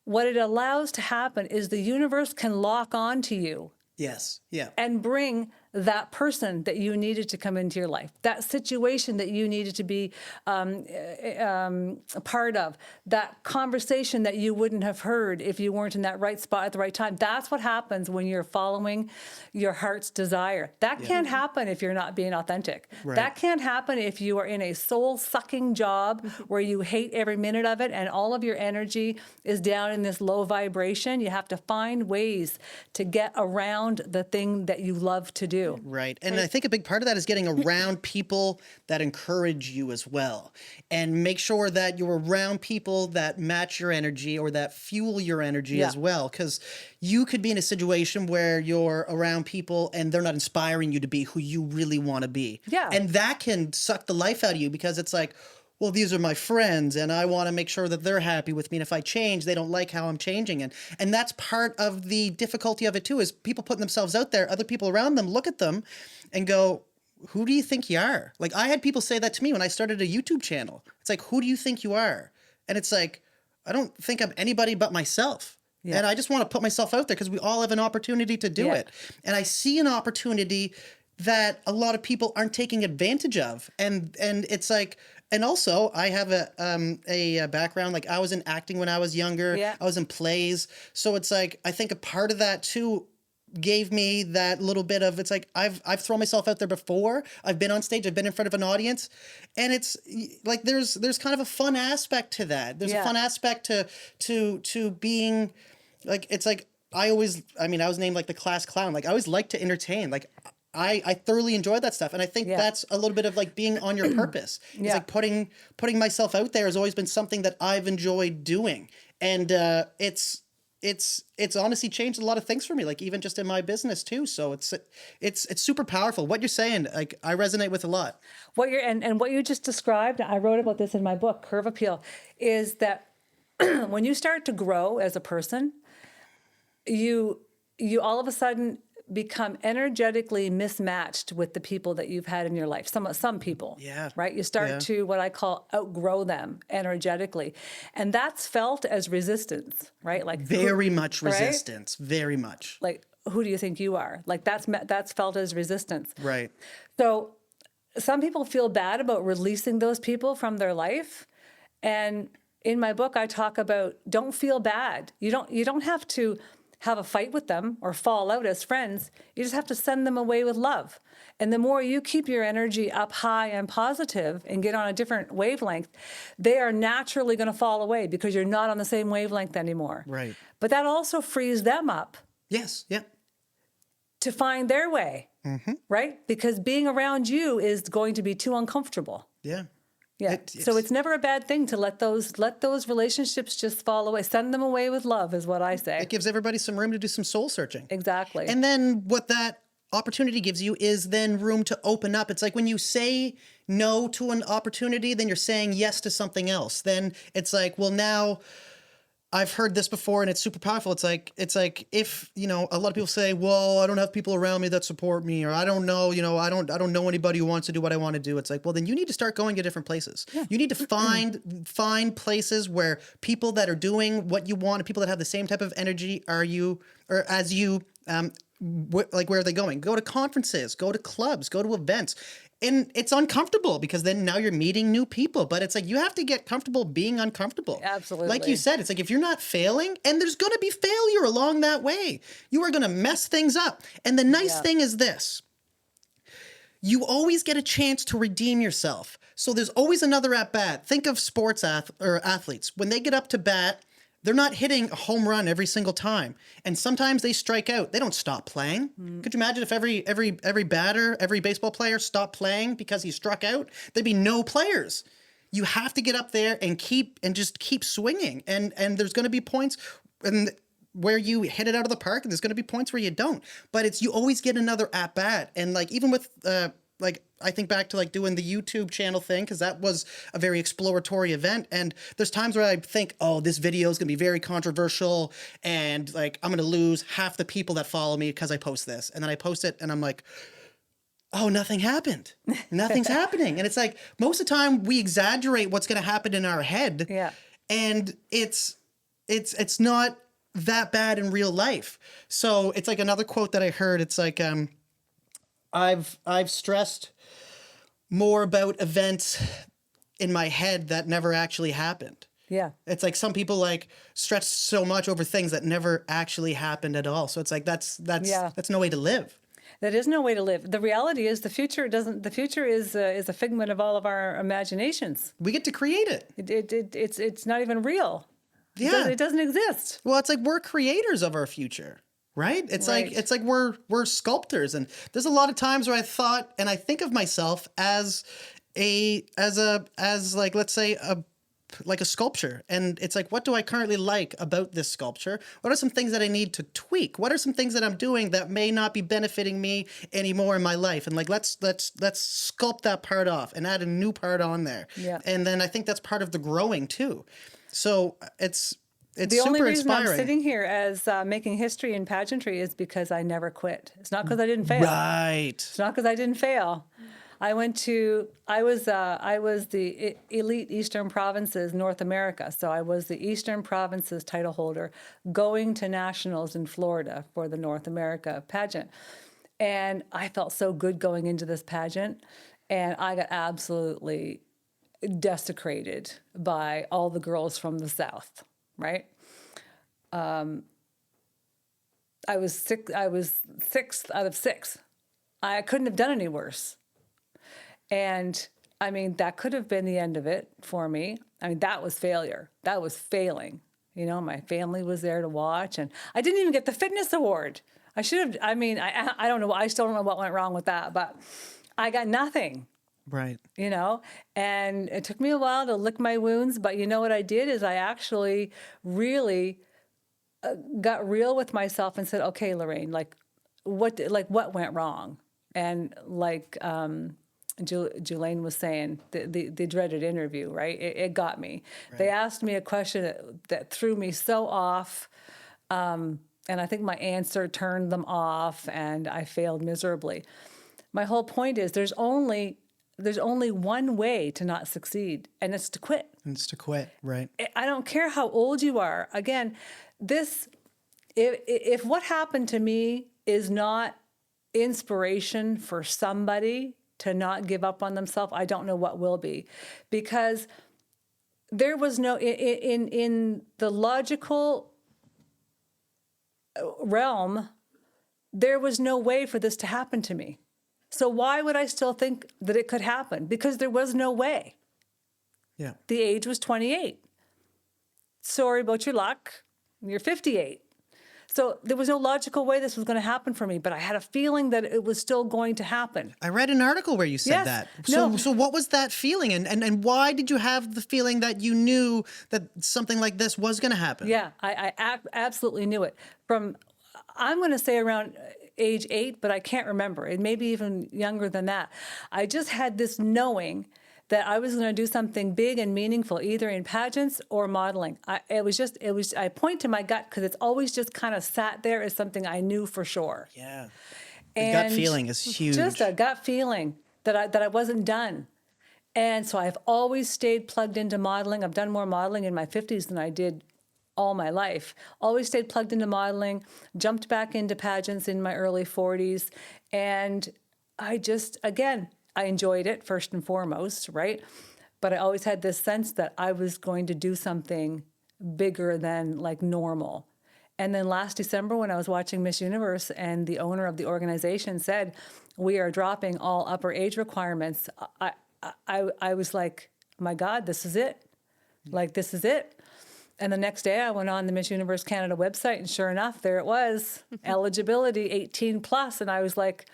what it allows to happen is the universe can lock on to you. Yes. Yeah. And bring that person that you needed to come into your life, that situation that you needed to be a part of, that conversation that you wouldn't have heard if you weren't in that right spot at the right time. That's what happens when you're following your heart's desire. That can't happen if you're not being authentic. Right. That can't happen if you are in a soul-sucking job where you hate every minute of it and all of your energy is down in this low vibration. You have to find ways to get around the thing that you love to do. Right. And I think a big part of that is getting around people that encourage you as well. And make sure that you're around people that match your energy or that fuel your energy as well. Because you could be in a situation where you're around people and they're not inspiring you to be who you really want to be. Yeah. And that can suck the life out of you because it's like, well, these are my friends and I want to make sure that they're happy with me. And if I change, they don't like how I'm changing. And that's part of the difficulty of it too, is people putting themselves out there, other people around them look at them and go, who do you think you are? Like I had people say that to me when I started a YouTube channel. It's like, who do you think you are? And it's like, I don't think I'm anybody but myself. Yeah. And I just want to put myself out there because we all have an opportunity to do it. And I see an opportunity that a lot of people aren't taking advantage of. And it's like, and also I have a background, like I was in acting when I was younger. Yeah. I was in plays. So it's like, I think a part of that too gave me that little bit of, it's like, I've thrown myself out there before. I've been on stage, I've been in front of an audience, and it's like, there's kind of a fun aspect to that. There's a fun aspect to being like, it's like, I was named like the class clown. Like I always like to entertain. Like I thoroughly enjoy that stuff. And I think that's a little bit of like being on your purpose. It's like putting myself out there has always been something that I've enjoyed doing. And it's honestly changed a lot of things for me, like even just in my business too. So it's super powerful. What you're saying, like I resonate with a lot. What you just described, I wrote about this in my book, Curve Appeal, is that when you start to grow as a person, you all of a sudden become energetically mismatched with the people that you've had in your life. Some people, right? You start to what I call outgrow them energetically, and that's felt as resistance, right? Like very much resistance, right? Very much. Like, who do you think you are? Like that's felt as resistance, right? So some people feel bad about releasing those people from their life, and in my book I talk about don't feel bad. You don't have to have a fight with them or fall out as friends. You just have to send them away with love. And the more you keep your energy up high and positive and get on a different wavelength, they are naturally going to fall away because you're not on the same wavelength anymore. Right. But that also frees them up. Yes. Yeah. To find their way. Mm-hmm. Right? Because being around you is going to be too uncomfortable. Yeah. Yeah. So it's never a bad thing to let those relationships just fall away. Send them away with love is what I say. It gives everybody some room to do some soul searching. Exactly. And then what that opportunity gives you is then room to open up. It's like when you say no to an opportunity, then you're saying yes to something else. Then it's like, well, now I've heard this before and it's super powerful. It's like if, a lot of people say, well, I don't have people around me that support me, or I don't know, I don't know anybody who wants to do what I want to do. It's like, well, then you need to start going to different places. Yeah. You need to find places where people that are doing what you want and people that have the same type of energy as you, like, where are they going? Go to conferences, go to clubs, go to events. And it's uncomfortable because then now you're meeting new people. But it's like you have to get comfortable being uncomfortable. Absolutely. Like you said, it's like if you're not failing, and there's going to be failure along that way, you are going to mess things up. And the nice thing is this. You always get a chance to redeem yourself. So there's always another at bat. Think of sports athletes. When they get up to bat, They're not hitting a home run every single time. And sometimes they strike out. They don't stop playing. Could you imagine if every batter, every baseball player stopped playing because he struck out? There'd be no players. You have to get up there and just keep swinging. And there's going to be points where you hit it out of the park, and there's going to be points where you don't. But you always get another at bat. And like even with I think back to like doing the YouTube channel thing, because that was a very exploratory event. And there's times where I think, oh, this video is going to be very controversial, and like I'm going to lose half the people that follow me because I post this. And then I post it and I'm like, oh, nothing happened. Nothing's happening. And it's like most of the time we exaggerate what's going to happen in our head. Yeah. And it's not that bad in real life. So it's like another quote that I heard. It's like, I've stressed more about events in my head that never actually happened. Yeah. It's like some people like stress so much over things that never actually happened at all. So it's like that's no way to live. That is no way to live. The reality is the future is a figment of all of our imaginations. We get to create it. It's not even real. Yeah. It doesn't exist. Well, it's like we're creators of our future. Right? It's like we're sculptors, and there's a lot of times where I thought, and I think of myself as like, let's say like a sculpture, and it's like, what do I currently like about this sculpture? What are some things that I need to tweak? What are some things that I'm doing that may not be benefiting me anymore in my life? And like let's sculpt that part off and add a new part on there. Yeah. And then I think that's part of the growing too. So it's the super only reason inspiring. I'm sitting here as making history in pageantry is because I never quit. It's not because I didn't fail. Right. It's not because I didn't fail. I was the elite Eastern Provinces North America. So I was the Eastern Provinces title holder going to nationals in Florida for the North America pageant. And I felt so good going into this pageant, and I got absolutely desecrated by all the girls from the South. Right. I was sixth out of six. I couldn't have done any worse. And I mean, that could have been the end of it for me. I mean, that was failure. That was failing. You know, my family was there to watch, and I didn't even get the fitness award. I should have. I mean, I don't know. I still don't know what went wrong with that, but I got nothing. Right. You know, and it took me a while to lick my wounds, but you know what I did is I actually really got real with myself and said, okay, Lorraine, what went wrong? And like Julaine was saying, the dreaded interview, right? It got me. Right. They asked me a question that threw me so off, and I think my answer turned them off, and I failed miserably. My whole point is there's only one way to not succeed, and it's to quit. And it's to quit, right? I don't care how old you are. Again, if what happened to me is not inspiration for somebody to not give up on themselves, I don't know what will be. Because there was no, in the logical realm, there was no way for this to happen to me. So why would I still think that it could happen? Because there was no way. Yeah. The age was 28. Sorry about your luck. You're 58. So there was no logical way this was going to happen for me, but I had a feeling that it was still going to happen. I read an article where you said Yes. that. No. So what was that feeling? And why did you have the feeling that you knew that something like this was going to happen? Yeah, I absolutely knew it. I'm going to say around age 8, but I can't remember. It may be even younger than that. I just had this knowing that I was going to do something big and meaningful, either in pageants or modeling. I point to my gut because it's always just kind of sat there as something I knew for sure. Yeah. The gut feeling is huge. Just a gut feeling that I wasn't done. And so I've always stayed plugged into modeling. I've done more modeling in my 50s than I did all my life. Always stayed plugged into modeling, jumped back into pageants in my early 40s. And I enjoyed it first and foremost, right? But I always had this sense that I was going to do something bigger than like normal. And then last December when I was watching Miss Universe and the owner of the organization said, we are dropping all upper age requirements, I was like, my God, this is it. Like, this is it. And the next day I went on the Miss Universe Canada website, and sure enough, there it was, eligibility 18 plus. And I was like,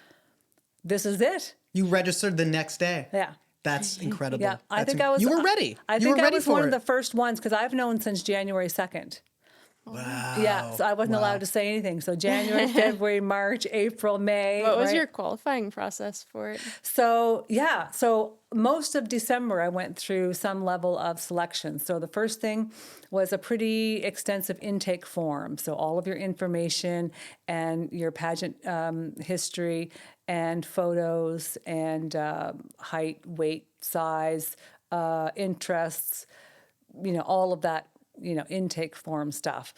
this is it. You registered the next day. Yeah. That's incredible. Yeah. I That's think I was. You were ready. I You think were I ready was for one it. of the first ones because I've known since January 2nd. Wow. Yeah. So I wasn't allowed to say anything. So January, February, March, April, May. What was right? your qualifying process for it? So, yeah. So most of December, I went through some level of selection. So the first thing was a pretty extensive intake form. So all of your information and your pageant history and photos and height, weight, size, interests, all of that, intake form stuff.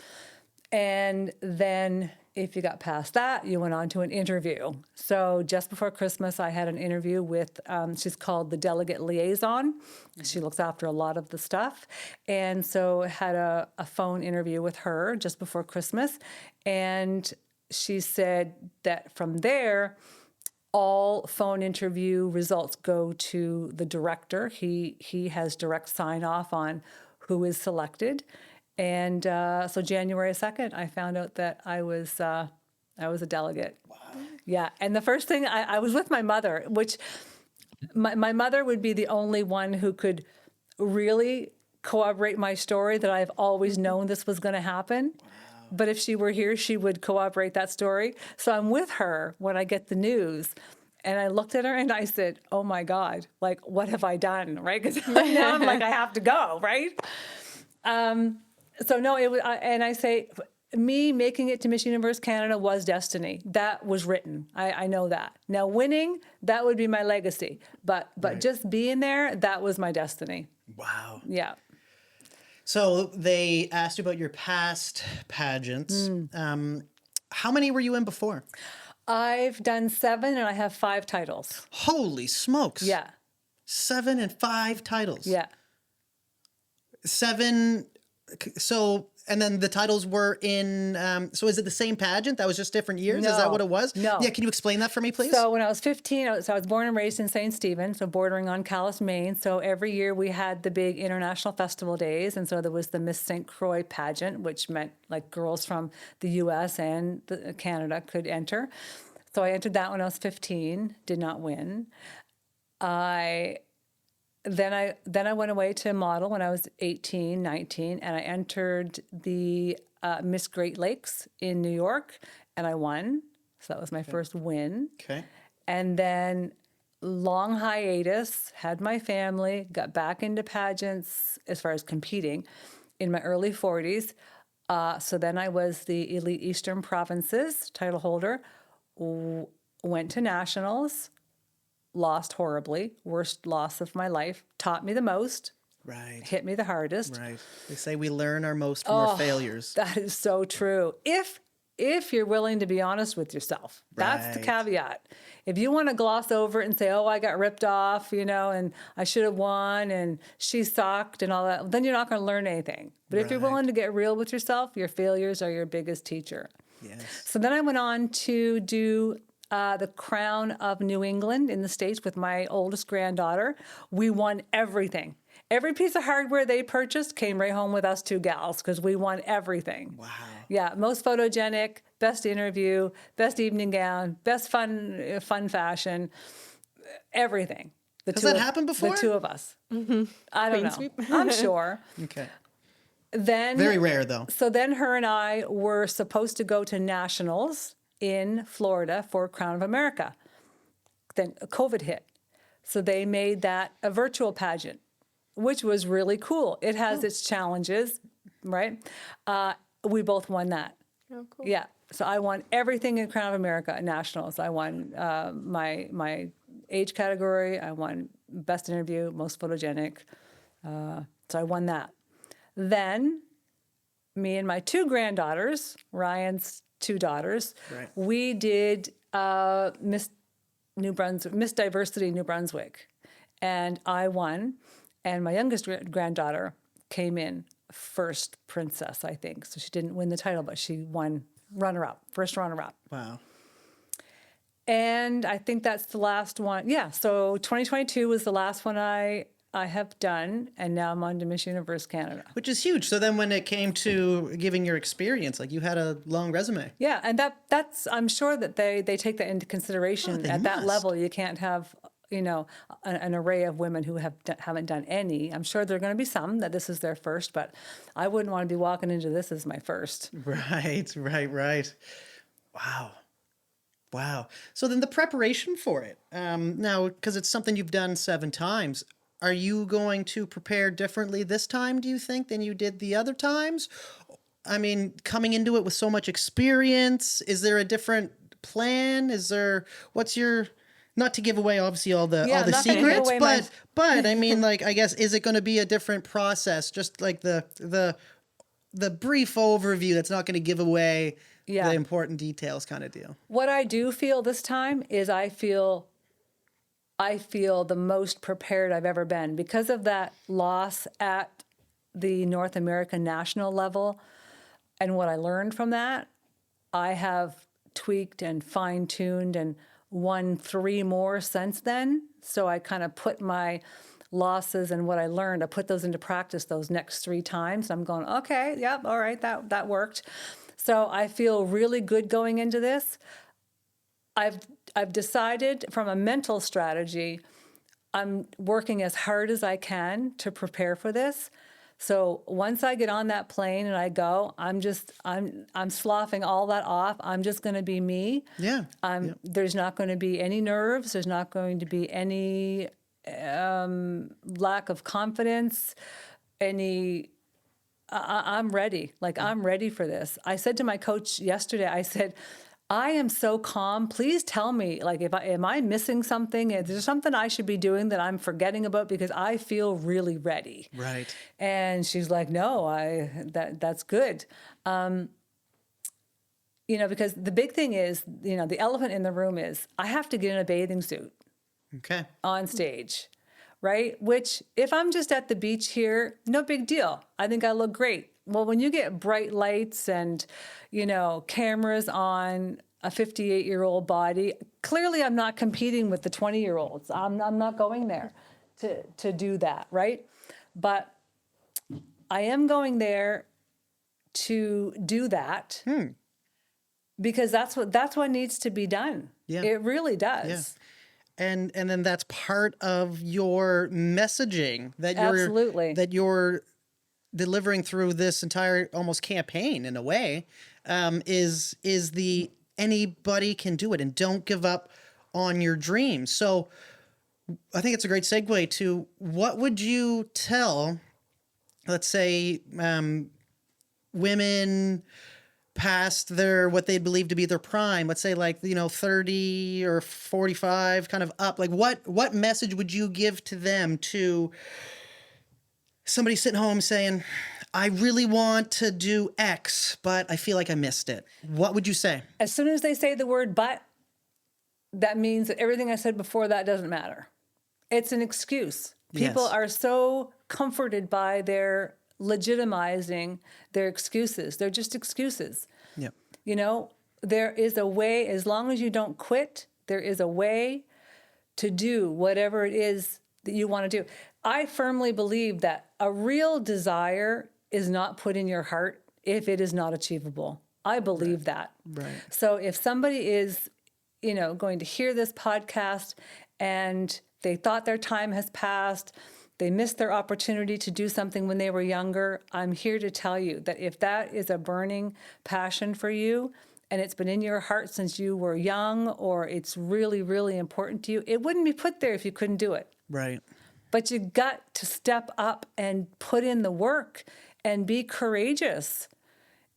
And then if you got past that, you went on to an interview. So just before Christmas, I had an interview with, she's called the delegate liaison. She looks after a lot of the stuff. And so I had a phone interview with her just before Christmas. And she said that from there, all phone interview results go to the director. He has direct sign off on who is selected. And so January 2nd, I found out that I was a delegate. Wow. Yeah. And the first thing, I was with my mother, which my mother would be the only one who could really corroborate my story that I've always known this was going to happen. Wow. But if she were here, she would corroborate that story. So I'm with her when I get the news. And I looked at her and I said, oh my God, like, what have I done? Right? Because now I'm like, I have to go, right? So no, it was, and I say, me making it to Miss Universe Canada was destiny. That was written. I know that. Now winning, that would be my legacy. But Right. just being there, that was my destiny. Wow. Yeah. So they asked you about your past pageants. How many were you in before? I've done 7 and I have 5 titles. Holy smokes. Yeah. 7 and 5 titles. Yeah. 7. So, and then the titles were in, so is it the same pageant? That was just different years? Is that No. what it was? No. Yeah, can you explain that for me, please? So when I was 15, I was born and raised in St. Stephen, so bordering on Calais, Maine. So every year we had the big international festival days. And so there was the Miss St. Croix pageant, which meant like girls from the U.S. and Canada could enter. So I entered that when I was 15, did not win. Then I went away to model when I was 18, 19, and I entered the Miss Great Lakes in New York, and I won. So that was my first win. Okay. And then long hiatus, had my family, got back into pageants as far as competing in my early 40s. So then I was the Elite Eastern Provinces title holder, went to nationals, lost horribly, worst loss of my life, taught me the most, Right. hit me the hardest. Right. They say we learn our most from our failures. That is so true. If you're willing to be honest with yourself, that's the Right. caveat. If you want to gloss over it and say, oh, I got ripped off, and I should have won and she sucked and all that, then you're not going to learn anything. But if you're Right. willing to get real with yourself, your failures are your biggest teacher. Yes. So then I went on to do the Crown of New England in the States with my oldest granddaughter. We won everything. Every piece of hardware they purchased came right home with us 2 gals because we won everything. Wow. Yeah, most photogenic, best interview, best evening gown, best fun fashion, everything. Has that happened before? The 2 of us. I don't Queen know. sweep? I'm sure. Okay. Then Very rare, though. So then her and I were supposed to go to nationals in Florida for Crown of America. Then COVID hit. So they made that a virtual pageant, which was really cool. It has its challenges, right? We both won that. Oh, cool. Yeah. So I won everything in Crown of America at nationals. I won my age category. I won best interview, most photogenic. So I won that. Then me and my 2 granddaughters, Ryan's 2 daughters, Right. we did Miss Diversity New Brunswick. And I won. And my youngest granddaughter came in first princess, I think. So she didn't win the title, but she won runner-up, first runner-up. Wow. And I think that's the last one. Yeah, so 2022 was the last one I I have done, and now I'm on to Miss Universe Canada. Which is huge. So then when it came to giving your experience, like you had a long resume. Yeah, and that's I'm sure that they take that into consideration. they At that must. level, you can't have, an array of women who haven't done any. I'm sure there are going to be some that this is their first, but I wouldn't want to be walking into this as my first. Right. Wow. So then the preparation for it, now, because it's something you've done 7 times, are you going to prepare differently this time, do you think, than you did the other times? I mean, coming into it with so much experience, is there a different plan? What's your, not to give away obviously all the Yeah, I'm not gonna give secrets, away but I mean, like, I guess, is it going to be a different process? Just like the brief overview that's not going to give away Yeah. the important details kind of deal. What I do feel this time is I feel the most prepared I've ever been because of that loss at the North American national level and what I learned from that. I have tweaked and fine-tuned and won 3 more since then. So I kind of put my losses and what I learned, I put those into practice those next 3 times. I'm going, okay, yep, all right, that worked. So I feel really good going into this. I've decided from a mental strategy, I'm working as hard as I can to prepare for this. So once I get on that plane and I go, I'm sloughing all that off. I'm just going to be me. Yeah. There's not going to be any nerves. There's not going to be any lack of confidence. I'm ready. Like, I'm ready for this. I said to my coach yesterday, I said, I am so calm. Please tell me, like, am I missing something? Is there something I should be doing that I'm forgetting about? Because I feel really ready. Right. And she's like, no, that's good. Because the big thing is, the elephant in the room is I have to get in a bathing suit Okay. on stage, right? Which, if I'm just at the beach here, no big deal. I think I look great. Well, when you get bright lights and, cameras on a 58-year-old body, clearly I'm not competing with the 20-year-olds. I'm not going there to do that, right? But I am going there to do that because that's what needs to be done. Yeah. It really does. Yeah. And then that's part of your messaging that you're delivering through this entire almost campaign in a way, is the anybody can do it and don't give up on your dreams. So I think it's a great segue to what would you tell, let's say, women past what they believe to be their prime, let's say 30 or 45 kind of up, like what message would you give to them, to somebody sitting home saying, I really want to do X, but I feel like I missed it? What would you say? As soon as they say the word but, that means that everything I said before that doesn't matter. It's an excuse. People Yes. are so comforted by their legitimizing their excuses. They're just excuses. Yep. There is a way, as long as you don't quit, there is a way to do whatever it is that you want to do. I firmly believe that a real desire is not put in your heart if it is not achievable. I believe that. Right. So if somebody is, going to hear this podcast and they thought their time has passed, they missed their opportunity to do something when they were younger, I'm here to tell you that if that is a burning passion for you and it's been in your heart since you were young, or it's really, really important to you, it wouldn't be put there if you couldn't do it. Right. But you got to step up and put in the work and be courageous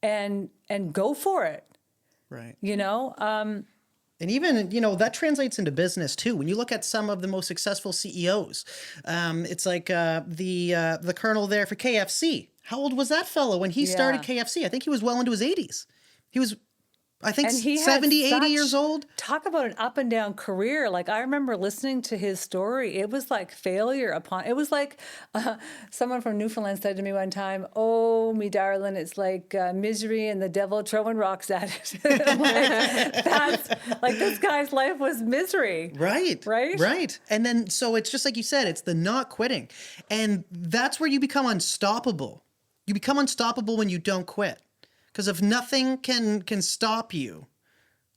and go for it. Right. And even, that translates into business too. When you look at some of the most successful CEOs, it's like the colonel there for KFC. How old was that fellow when he started KFC? I think he was well into his 80s. He was I think And he had 70, 80 such- years old. Talk about an up and down career. Like, I remember listening to his story. It was like failure upon, it was like someone from Newfoundland said to me one time, "Oh, me darling, it's like misery and the devil throwing rocks at it." I'm like, that's like, this guy's life was misery. Right. Right? Right. And then, so it's just like you said, it's the not quitting. And that's where you become unstoppable. You become unstoppable when you don't quit. Because if nothing can stop you,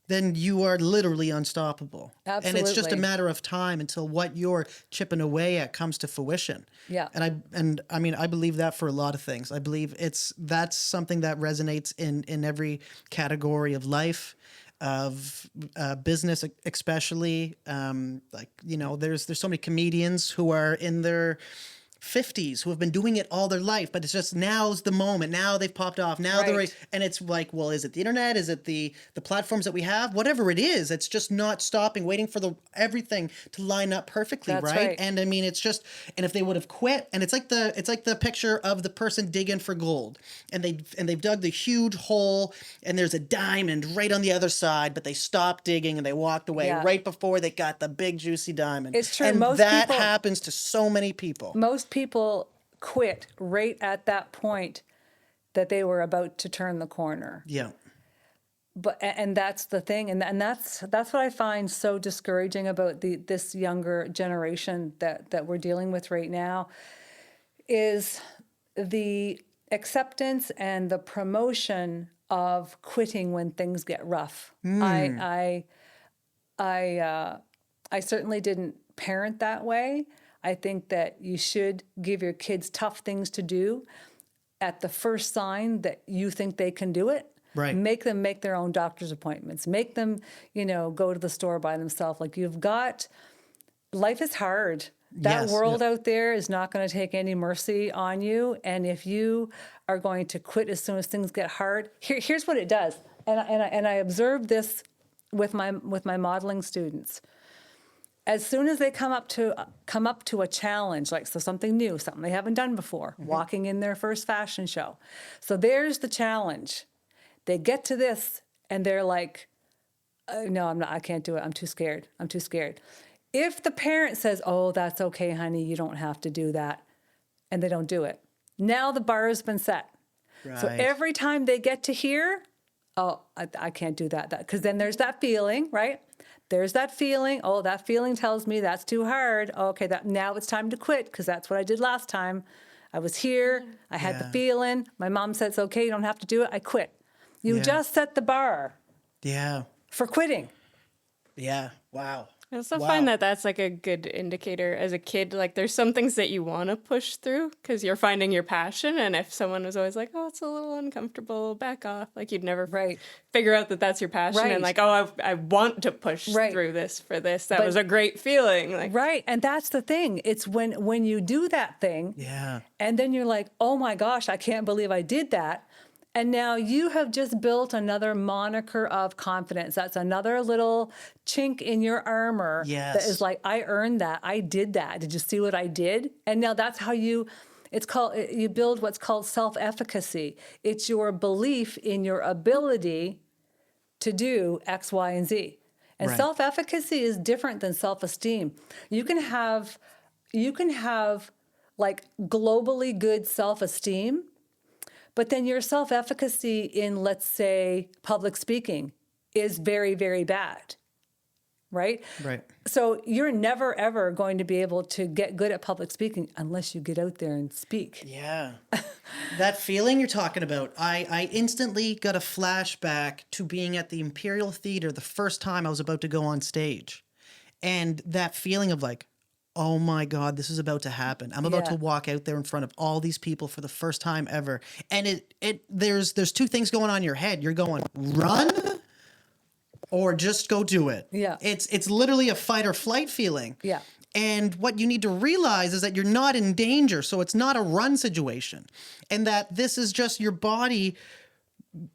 then you are literally unstoppable. Absolutely. And it's just a matter of time until what you're chipping away at comes to fruition. Yeah. And I mean, I believe that for a lot of things. I believe that's something that resonates in every category of life, of business especially. Like, you know, there's so many comedians who are in their 50s who have been doing it all their life, but it's just now's the moment. Now they've popped off. Now Right. and it's like, well, is it the internet? Is it the platforms that we have? Whatever it is, it's just not stopping, waiting for everything to line up perfectly, That's right? right. And I mean, it's just, and if they would have quit, and it's like the picture of the person digging for gold, and they've dug the huge hole, and there's a diamond right on the other side, but they stopped digging and they walked away Yeah. right before they got the big juicy diamond. It's true. And Most that people- happens to so many people. Most people quit right at that point that they were about to turn the corner. Yeah. But and that's the thing, and that's what I find so discouraging about this younger generation that we're dealing with right now, is the acceptance and the promotion of quitting when things get rough. I certainly didn't parent that way. I think that you should give your kids tough things to do at the first sign that you think they can do it. Right. Make them make their own doctor's appointments. Make them, go to the store by themselves. Like, life is hard. That Yes, world yep. out there is not going to take any mercy on you. And if you are going to quit as soon as things get hard, here's what it does. And I observed this with my modeling students. As soon as they come up to a challenge, like something new, something they haven't done before, walking in their first fashion show. So there's the challenge. They get to this and they're like, no, I'm not, I can't do it. I'm too scared. If the parent says, "Oh, that's okay, honey, you don't have to do that," and they don't do it, now the bar has been set. So Right. every time they get to here, "Oh, I can't do that," because then there's that feeling, right? There's that feeling. Oh, that feeling tells me that's too hard. Okay, now it's time to quit because that's what I did last time. I was here. I had the Yeah. feeling. My mom said it's okay. You don't have to do it. I quit. You Yeah. just set the bar Yeah. for quitting. Yeah. Wow. I also Wow. find that that's like a good indicator as a kid. Like, there's some things that you want to push through because you're finding your passion. And if someone was always like, "Oh, it's a little uncomfortable, back off," like, you'd never Right. figure out that that's your passion. Right. And like, "Oh, I want to push Right. through this for this. That But- was a great feeling." Like, Right. And that's the thing. It's when you do that thing, Yeah. and then you're like, "Oh my gosh, I can't believe I did that." And now you have just built another moniker of confidence. That's another little chink in your armor that Yes. is like, "I earned that. I did that. Did you see what I did?" And now that's how you build what's called self-efficacy. It's your belief in your ability to do X, Y, and Z. And Right. self-efficacy is different than self-esteem. You can have like globally good self-esteem, but then your self-efficacy in, let's say, public speaking is very, very bad, right? Right. So you're never, ever going to be able to get good at public speaking unless you get out there and speak. Yeah. That feeling you're talking about, I instantly got a flashback to being at the Imperial Theater the first time I was about to go on stage. And that feeling of like, oh my God, this is about to happen. I'm about Yeah. to walk out there in front of all these people for the first time ever. And there's two things going on in your head. You're going, run or just go do it. Yeah. It's literally a fight or flight feeling. Yeah. And what you need to realize is that you're not in danger. So it's not a run situation. And that this is just your body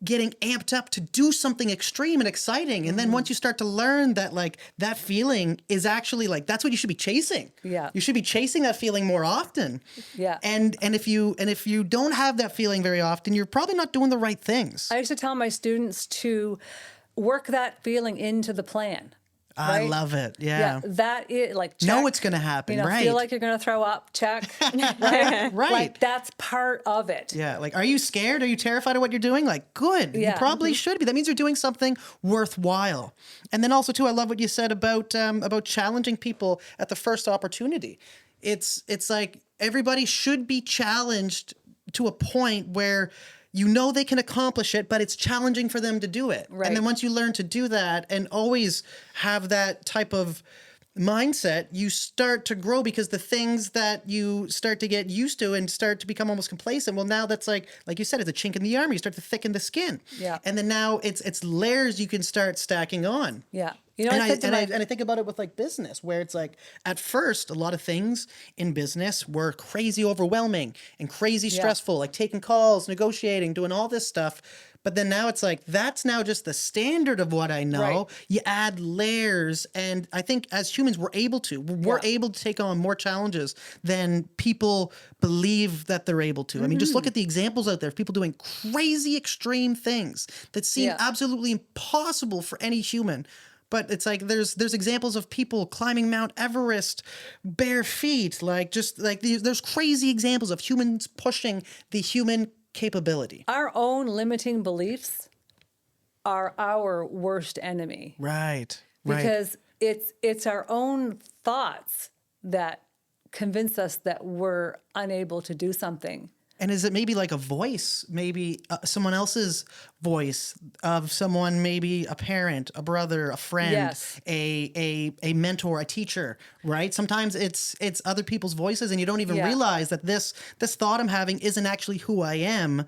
getting amped up to do something extreme and exciting. And then once you start to learn that, like, that feeling is actually like, that's what you should be chasing. Yeah. You should be chasing that feeling more often. Yeah. And if you don't have that feeling very often, you're probably not doing the right things. I used to tell my students to work that feeling into the plan. I Right? love it. Yeah, Yeah. that is like check. Know what's going to happen. You know, right. feel like you're going to throw up. Check. Right. Right. Like that's part of it. Yeah, like, are you scared? Are you terrified of what you're doing? Like, good. You Yeah. probably should be. That means you're doing something worthwhile. And then also, too, I love what you said about challenging people at the first opportunity. It's like everybody should be challenged to a point where you know they can accomplish it, but it's challenging for them to do it. Right. And then once you learn to do that and always have that type of mindset, you start to grow, because the things that you start to get used to and start to become almost complacent, well, now that's like you said, it's a chink in the armor. You start to thicken the skin. Yeah. And then now it's layers you can start stacking on. Yeah. You know, And I I think about it with like business, where it's like at first a lot of things in business were crazy overwhelming and crazy stressful, like taking calls, negotiating, doing all this stuff. But then now it's like, that's now just the standard of what I know. Right. You add layers. And I think as humans, we're able to take on more challenges than people believe that they're able to. I mean, just look at the examples out there of people doing crazy extreme things that seem absolutely impossible for any human. But it's like there's examples of people climbing Mount Everest bare feet, like just like there's crazy examples of humans pushing the human capability. Our own limiting beliefs are our worst enemy. Right. Because it's our own thoughts that convince us that we're unable to do something. And is it maybe like a voice, maybe someone else's voice of someone, maybe a parent, a brother, a friend, Yes. a mentor, a teacher, right? Sometimes it's other people's voices, and you don't even realize that this thought I'm having isn't actually who I am.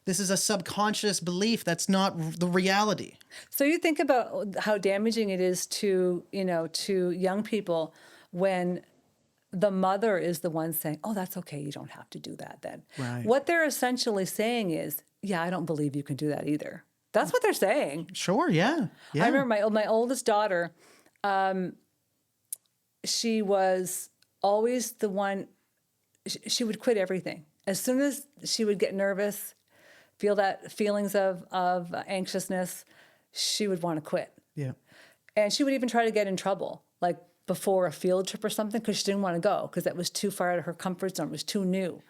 This is a subconscious belief that's not the reality. So you think about how damaging it is to young people when the mother is the one saying, "Oh, that's okay. You don't have to do that then." Right. What they're essentially saying is, "Yeah, I don't believe you can do that either." That's what they're saying. Sure, yeah. I remember my oldest daughter, she was always the one, she would quit everything. As soon as she would get nervous, feel that feelings of anxiousness, she would want to quit. Yeah. And she would even try to get in trouble, like before a field trip or something, because she didn't want to go because that was too far out of her comfort zone. It was too new.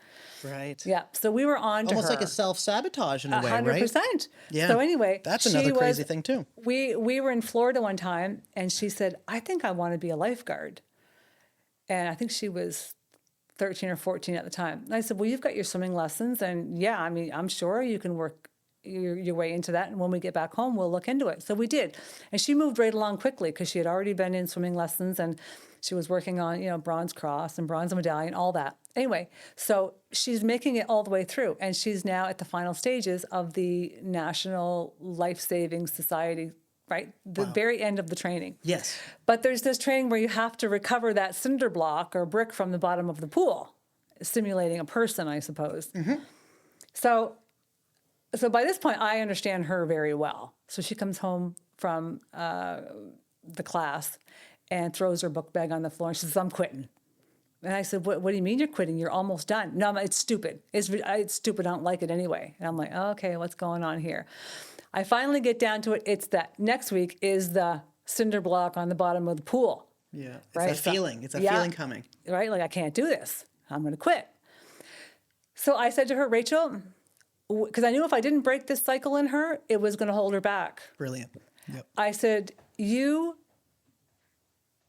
Right. Yeah. So we were on to her. Almost like a self-sabotage in a way, right? 100%. Yeah. So anyway, that's another crazy thing too. We were in Florida one time, and she said, "I think I want to be a lifeguard." And I think she was 13 or 14 at the time. And I said, "Well, you've got your swimming lessons, and yeah, I mean, I'm sure you can work your way into that. And when we get back home, we'll look into it." So we did. And she moved right along quickly because she had already been in swimming lessons, and she was working on, Bronze Cross and Bronze Medallion, all that. Anyway, so she's making it all the way through, and she's now at the final stages of the National Life Saving Society, right? The very end of the training. Yes. But there's this training where you have to recover that cinder block or brick from the bottom of the pool, simulating a person, I suppose. Mm-hmm. So by this point, I understand her very well. So she comes home from the class and throws her book bag on the floor, and she says, "I'm quitting." And I said, what do you mean you're quitting? You're almost done. No, it's stupid. It's stupid. I don't like it anyway. And I'm like, okay, what's going on here? I finally get down to it. It's that next week is the cinder block on the bottom of the pool. Yeah. It's Right? a feeling. It's a feeling coming. Right? Like, I can't do this. I'm going to quit. So I said to her, "Rachel," because I knew if I didn't break this cycle in her, it was going to hold her back. Brilliant. Yep. I said,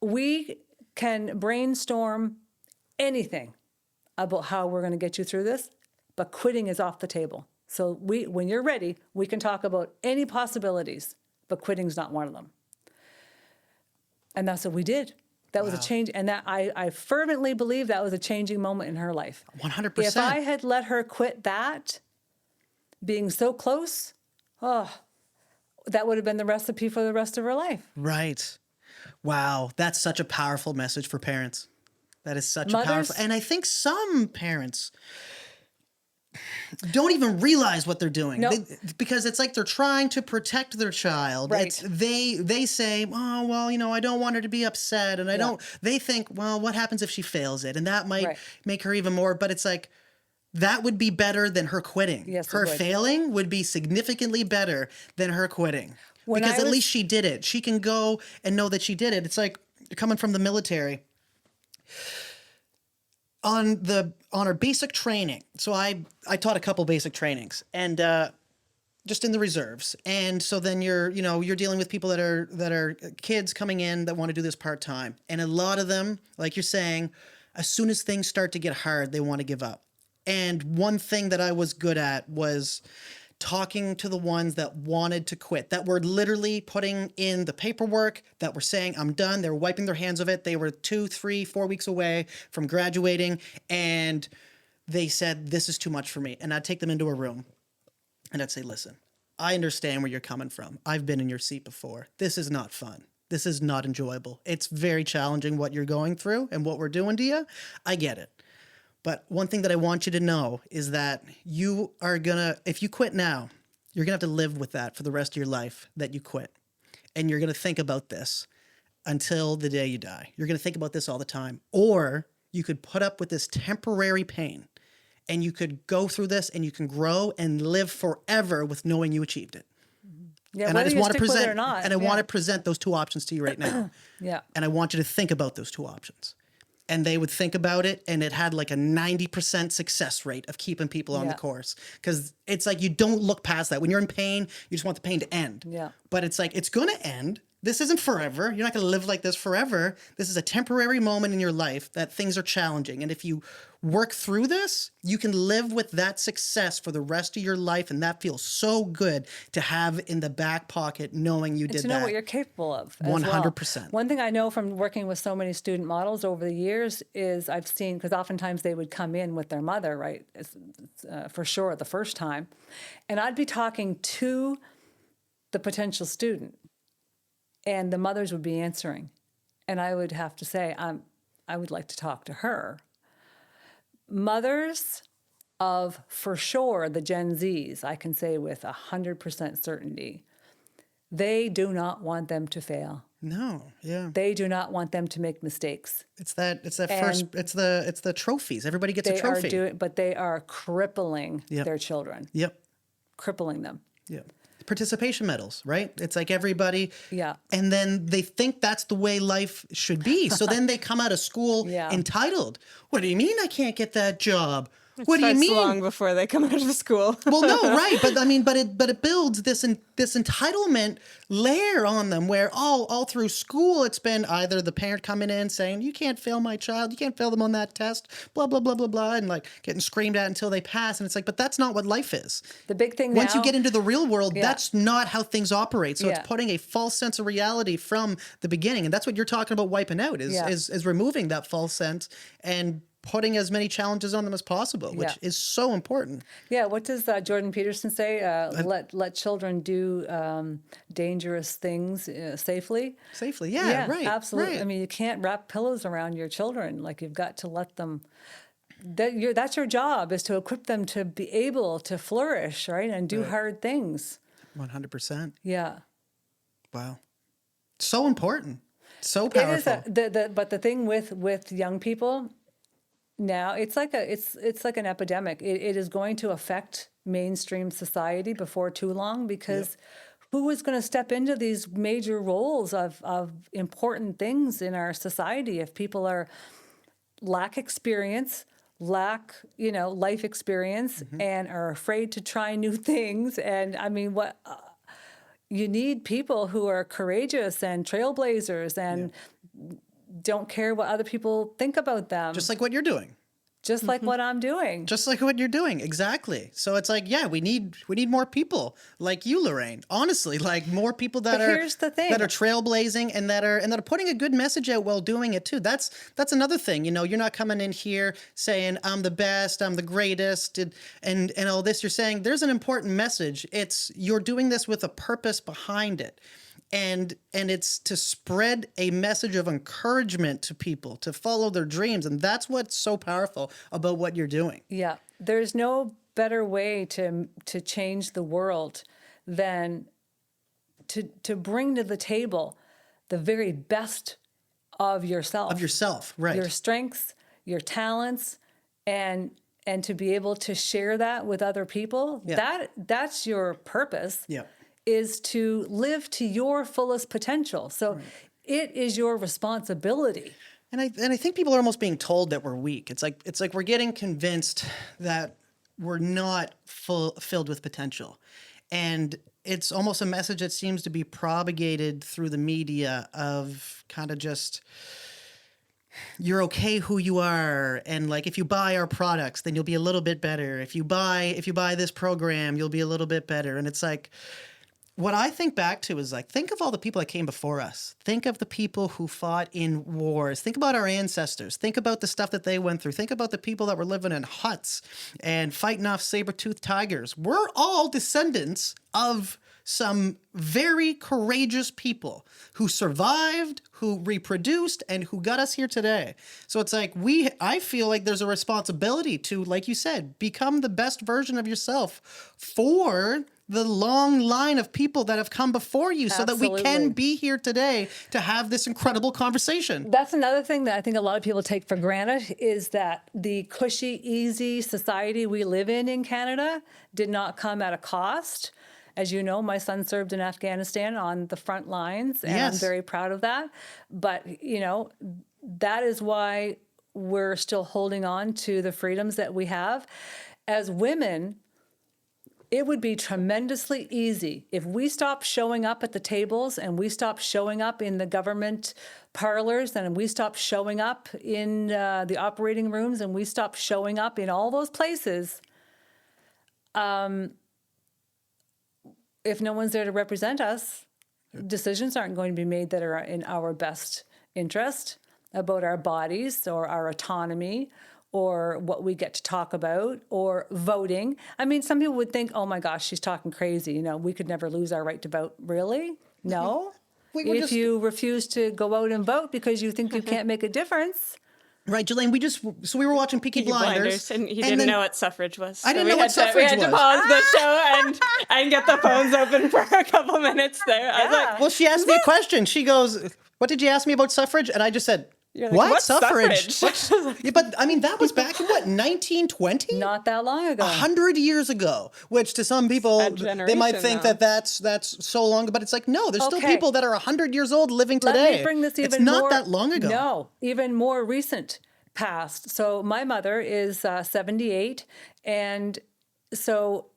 we can brainstorm anything about how we're going to get you through this, but quitting is off the table. So when you're ready, we can talk about any possibilities, but quitting's not one of them. And that's what we did. That was a change. And that I fervently believe that was a changing moment in her life. 100%. If I had let her quit that, being so close, that would have been the recipe for the rest of her life. Right. Wow. That's such a powerful message for parents. That is such a Mothers- powerful, and I think some parents don't even realize what they're doing. No. Because it's like they're trying to protect their child. Right. They say, "Oh, well, I don't want her to be upset." And they think, well, what happens if she fails it? And that might make her even more, but it's like, that would be better than her quitting. Yes, it her would. failing would be significantly better than her quitting. When because I at was- least she did it. She can go and know that she did it. It's like coming from the military. On our basic training, so I taught a couple basic trainings, and just in the reserves, and so then you're dealing with people that are kids coming in that want to do this part time, and a lot of them, like you're saying, as soon as things start to get hard, they want to give up. And one thing that I was good at was talking to the ones that wanted to quit, that were literally putting in the paperwork, that were saying, I'm done. They were wiping their hands of it. They were 2, 3, 4 weeks away from graduating. And they said, this is too much for me. And I'd take them into a room and I'd say, listen, I understand where you're coming from. I've been in your seat before. This is not fun. This is not enjoyable. It's very challenging what you're going through and what we're doing to you. I get it. But one thing that I want you to know is that you are if you quit now, you're gonna have to live with that for the rest of your life, that you quit. And you're gonna think about this until the day you die. You're gonna think about this all the time. Or you could put up with this temporary pain and you could go through this and you can grow and live forever with knowing you achieved it. Yeah, And I whether just you want to stick with it present, or not. and I want to present those two options to you right now. Yeah. And I want you to think about those two options. And they would think about it, and it had like a 90% success rate of keeping people on the Yeah. course. Because it's like you don't look past that. When you're in pain, you just want the pain to end. Yeah. But it's like, it's going to end. This isn't forever. You're not going to live like this forever. This is a temporary moment in your life that things are challenging. And if you work through this, you can live with that success for the rest of your life. And that feels so good to have in the back pocket, knowing you did To know that. what you're capable of. as well. 100%. One thing I know from working with so many student models over the years is I've seen, because oftentimes they would come in with their mother, right, for sure, the first time. And I'd be talking to the potential student, and the mothers would be answering. And I would have to say, I would like to talk to her. Mothers of, for sure, the Gen Zs, I can say with 100% certainty, they do not want them to fail. No, yeah. They do not want them to make mistakes. It's that And first, it's the trophies. Everybody gets a They trophy. but they are crippling Yep. their children, Yep. crippling them. Yep. Participation medals, right? It's like everybody. Yeah. And then they think that's the way life should be. So then they come out of school Yeah. entitled. What do you mean I can't get that job? What do you Starts mean? long before they come out of school. Well, no, right, but I mean, but it builds this entitlement layer on them, where all through school it's been either the parent coming in saying, you can't fail my child, you can't fail them on that test, blah blah blah blah blah, and like getting screamed at until they pass, and it's like, but that's not what life is. The big thing Once you now- get into the real world, Yeah. that's not how things operate. So Yeah. it's putting a false sense of reality from the beginning, and that's what you're talking about wiping out is Yeah. is removing that false sense and putting as many challenges on them as possible, which Yeah. is so important. Yeah, what does Jordan Peterson say? Let children do dangerous things safely. Safely, yeah, right. Absolutely. right. I mean, you can't wrap pillows around your children. Like, you've got to let them. That's your job, is to equip them to be able to flourish, right, and do hard things. 100%. Yeah. Wow. So important. So It is powerful. but the thing with young people now, it's like an epidemic. It is going to affect mainstream society before too long, because who is going to step into these major roles of important things in our society if people lack experience, lack life experience, and are afraid to try new things? And I mean, what you need people who are courageous and trailblazers and don't care what other people think about them. Just like what you're doing. Just like what I'm doing. Just like what you're doing. Exactly. So it's like, yeah, we need more people like you, Lorraine. Honestly, like more people that But are here's the thing. that are trailblazing and that are putting a good message out while doing it too. That's another thing. You're not coming in here saying I'm the best, I'm the greatest, and all this. You're saying there's an important message. You're doing this with a purpose behind it. And it's to spread a message of encouragement to people to follow their dreams. And that's what's so powerful about what you're doing. Yeah. There's no better way to change the world than to bring to the table the very best of yourself. Of yourself, right. Your strengths, your talents, and to be able to share that with other people. Yeah. That's your purpose. Yeah. is to live to your fullest potential. So it is your responsibility. And I think people are almost being told that we're weak. It's like we're getting convinced that we're not filled with potential. And it's almost a message that seems to be propagated through the media of kind of just, you're okay who you are, and like if you buy our products then you'll be a little bit better. If you buy this program, you'll be a little bit better. And it's like, what I think back to is like, think of all the people that came before us. Think of the people who fought in wars. Think about our ancestors. Think about the stuff that they went through. Think about the people that were living in huts and fighting off saber-toothed tigers. We're all descendants of some very courageous people who survived, who reproduced, and who got us here today. So it's like I feel like there's a responsibility to, like you said, become the best version of yourself for the long line of people that have come before you, so that we can be here today to have this incredible conversation. That's another thing that I think a lot of people take for granted, is that the cushy, easy society we live in Canada did not come at a cost. As you know, my son served in Afghanistan on the front lines, and I'm very proud of that. But, you know, that is why we're still holding on to the freedoms that we have. As women, it would be tremendously easy if we stopped showing up at the tables, and we stopped showing up in the government parlors, and we stopped showing up in the operating rooms, and we stopped showing up in all those places. If no one's there to represent us, decisions aren't going to be made that are in our best interest about our bodies or our autonomy or what we get to talk about, or voting. I mean, some people would think, oh my gosh, she's talking crazy. You know, we could never lose our right to vote. Really? No. If you refuse to go out and vote because you think you can't make a difference. Right, Jelaine, we were watching Peaky Blinders. And he didn't know what suffrage was. I didn't know what suffrage was. We had to pause the show and get the phones open for a couple minutes there. I was like, well, she asked me a question. She goes, what did you ask me about suffrage? And I just said, like, what? Suffrage? Yeah, but I mean, that was back in what, 1920? Not that long ago. 100 years ago, which to some people, they might think that that's so long ago, but it's like, no, there's still people that are 100 years old living today. Let me bring this even more. It's not that long ago. No, even more recent past. So my mother is 78, and so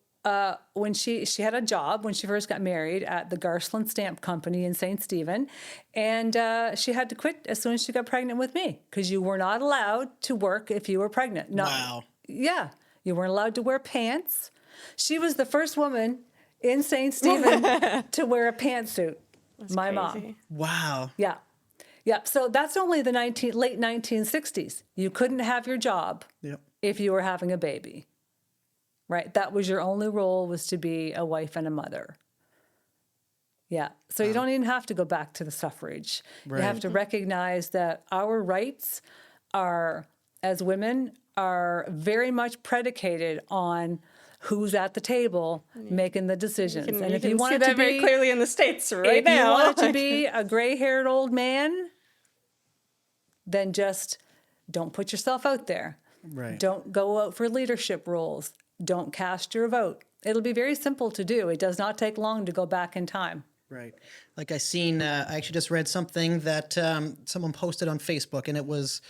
when she had a job when she first got married at the Garceland Stamp Company in St. Stephen, and she had to quit as soon as she got pregnant with me, because you were not allowed to work if you were pregnant. Wow. Yeah, you weren't allowed to wear pants. She was the first woman in St. Stephen to wear a pantsuit. My mom. Wow. Yeah. Yeah, so that's only the late 1960s. You couldn't have your job if you were having a baby, right? That was your only role, was to be a wife and a mother. Yeah, so you don't even have to go back to the suffrage. Right. You have to recognize that our rights are, as women, are very much predicated on who's at the table making the decisions. And if you want to see that very clearly in the States right now. If you want it to be a gray-haired old man, then just don't put yourself out there. Right. Don't go out for leadership roles. Don't cast your vote. It'll be very simple to do. It does not take long to go back in time. Right. Like I actually just read something that someone posted on Facebook, and it was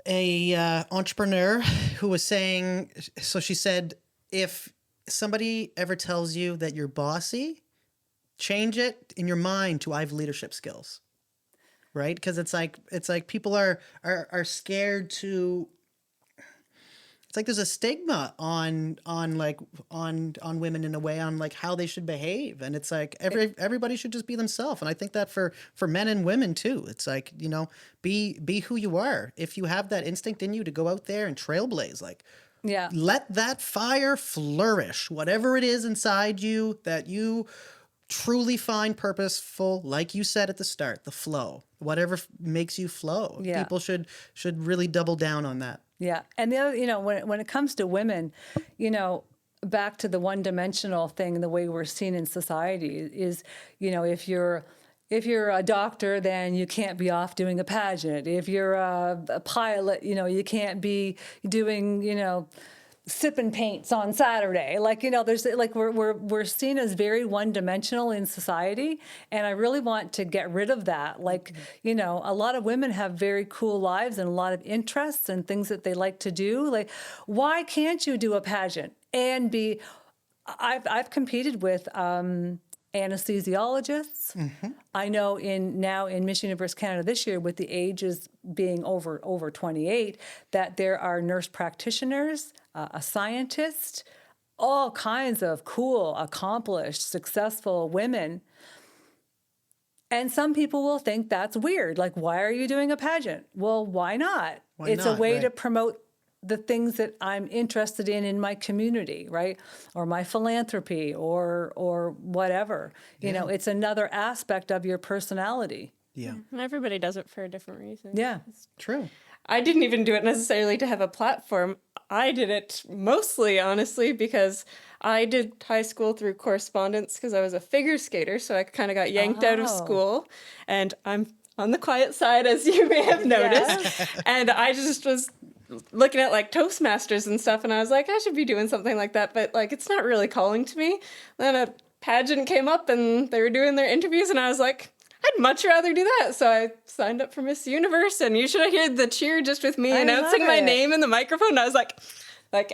a entrepreneur who was saying, so she said, if somebody ever tells you that you're bossy, change it in your mind to I have leadership skills. Right? Because it's like people are scared to. It's like there's a stigma on women in a way, on like how they should behave, and it's like everybody should just be themselves. And I think that for men and women too, it's like, you know, be who you are. If you have that instinct in you to go out there and trailblaze, like, let that fire flourish. Whatever it is inside you that you truly find purposeful, like you said at the start, the flow, whatever makes you flow. Yeah. People should really double down on that. Yeah. And the other, you know, when it comes to women, you know, back to the one-dimensional thing and the way we're seen in society is, you know, if you're a doctor, then you can't be off doing a pageant. If you're a pilot, you know, you can't be doing, you know, sipping paints on Saturday. Like, there's like we're seen as very one-dimensional in society, and I really want to get rid of that. Like, a lot of women have very cool lives and a lot of interests and things that they like to do. Like, why can't you do a pageant and be? I've competed with anesthesiologists. I know in Miss Universe Canada this year, with the ages being over 28, that there are nurse practitioners, a scientist, all kinds of cool, accomplished, successful women. And some people will think that's weird. Like, why are you doing a pageant? Well, why not? It's a way to promote the things that I'm interested in my community, right? Or my philanthropy or whatever. It's another aspect of your personality. Yeah. And everybody does it for a different reason. Yeah. True. I didn't even do it necessarily to have a platform. I did it mostly, honestly, because I did high school through correspondence because I was a figure skater. So I kind of got yanked out of school. And I'm on the quiet side, as you may have noticed. And I just was looking at like Toastmasters and stuff, and I was like, I should be doing something like that, but like it's not really calling to me. Then a pageant came up and they were doing their interviews, and I was like, I'd much rather do that. So I signed up for Miss Universe, and you should have heard the cheer just with me announcing my name in the microphone. I was like,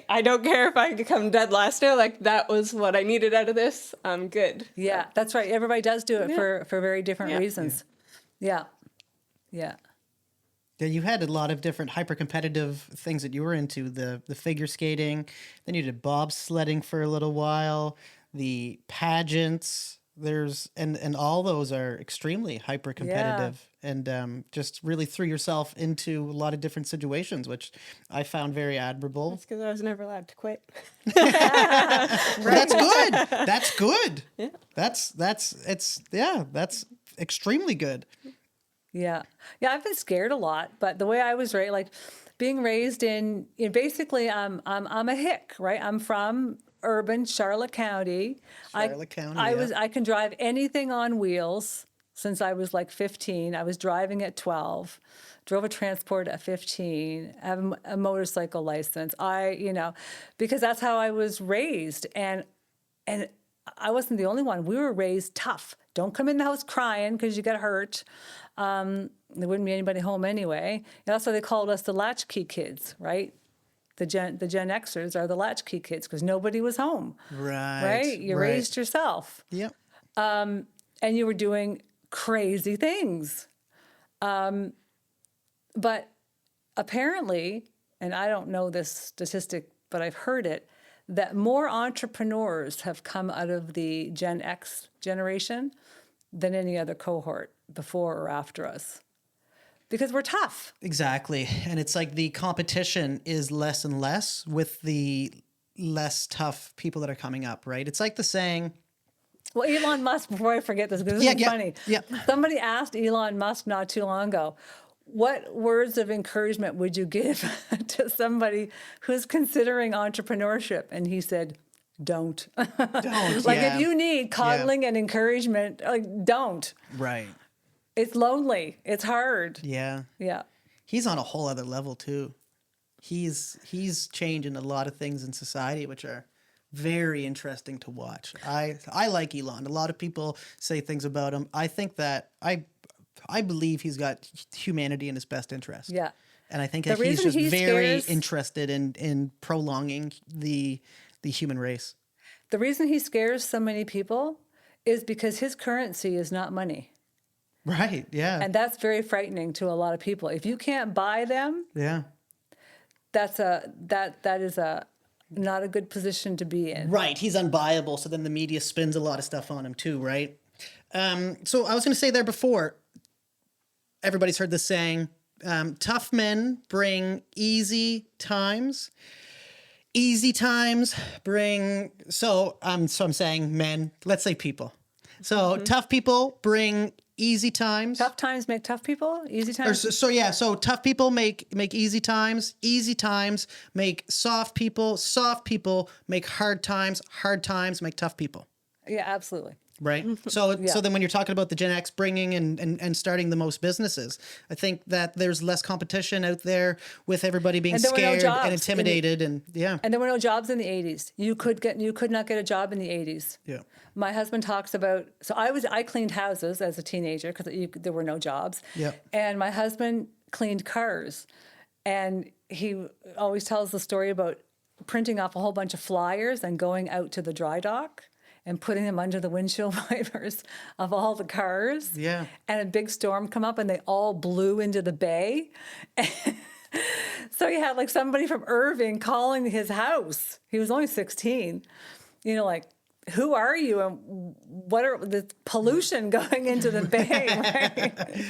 I don't care if I come dead last now. Like, that was what I needed out of this. I'm good. Yeah, that's right. Everybody does do it for very different reasons. Yeah. Yeah, you had a lot of different hyper-competitive things that you were into, the figure skating, then you did bobsledding for a little while, the pageants, and all those are extremely hyper-competitive, and just really threw yourself into a lot of different situations, which I found very admirable. That's because I was never allowed to quit. That's good. That's good. Yeah. That's extremely good. Yeah. Yeah, I've been scared a lot, but the way I was raised, like being raised in basically I'm a hick, right? I'm from urban Charlotte County. I can drive anything on wheels since I was like 15. I was driving at 12, drove a transport at 15, have a motorcycle license. Because that's how I was raised, and I wasn't the only one. We were raised tough. Don't come in the house crying because you get hurt. There wouldn't be anybody home anyway. And that's why they called us the latchkey kids, right? The Gen Xers are the latchkey kids because nobody was home. Right? You raised yourself. Yep. And you were doing crazy things. But apparently, and I don't know this statistic, but I've heard it, that more entrepreneurs have come out of the Gen X generation than any other cohort before or after us. Because we're tough. Exactly. And it's like the competition is less and less with the less tough people that are coming up, right? It's like the saying... Well, Elon Musk, before I forget this, because this is funny. Yeah. Somebody asked Elon Musk not too long ago, what words of encouragement would you give to somebody who's considering entrepreneurship? And he said, don't. Don't. If you need coddling and encouragement, don't. Right. It's lonely. It's hard. Yeah. Yeah. He's on a whole other level too. He's changing a lot of things in society, which are very interesting to watch. I like Elon. A lot of people say things about him. I think that I believe he's got humanity in his best interest. Yeah. And I think that he's just very interested in prolonging the human race. The reason he scares so many people is because his currency is not money. Right, yeah. And that's very frightening to a lot of people. If you can't buy them, yeah. That is not a good position to be in. Right, he's unbuyable, so then the media spins a lot of stuff on him too, right? So I was going to say there before, everybody's heard this saying, tough men bring easy times. Easy times bring, so I'm saying men, let's say people. So tough people bring easy times. Tough times make tough people? Easy times? So tough people make easy times make soft people make hard times make tough people. Yeah, absolutely. Right. So Yeah. then when you're talking about the Gen X bringing and starting the most businesses, I think that there's less competition out there with everybody being And there were no scared jobs and intimidated and yeah. And there were no jobs in the 80s. You could not get a job in the 80s. Yeah. My husband talks about, so I cleaned houses as a teenager because there were no jobs. Yeah. And my husband cleaned cars. And he always tells the story about printing off a whole bunch of flyers and going out to the dry dock and putting them under the windshield wipers of all the cars. Yeah. And a big storm come up and they all blew into the bay. So he had like somebody from Irving calling his house. He was only 16. Like, who are you and what are the pollution going into the bay, right?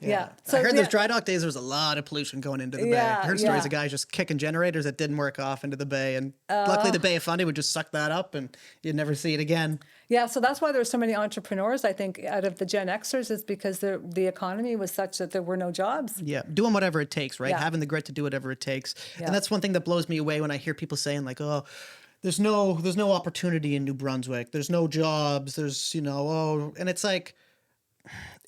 Yeah. So I heard those dry dock days, there was a lot of pollution going into the bay. I heard stories of guys just kicking generators that didn't work off into the bay. And luckily the Bay of Fundy would just suck that up and you'd never see it again. Yeah, so that's why there's so many entrepreneurs, I think, out of the Gen Xers is because the economy was such that there were no jobs. Yeah, doing whatever it takes, right? Yeah. Having the grit to do whatever it takes. Yeah. And that's one thing that blows me away when I hear people saying like, oh, there's no opportunity in New Brunswick. There's no jobs. There's, and it's like,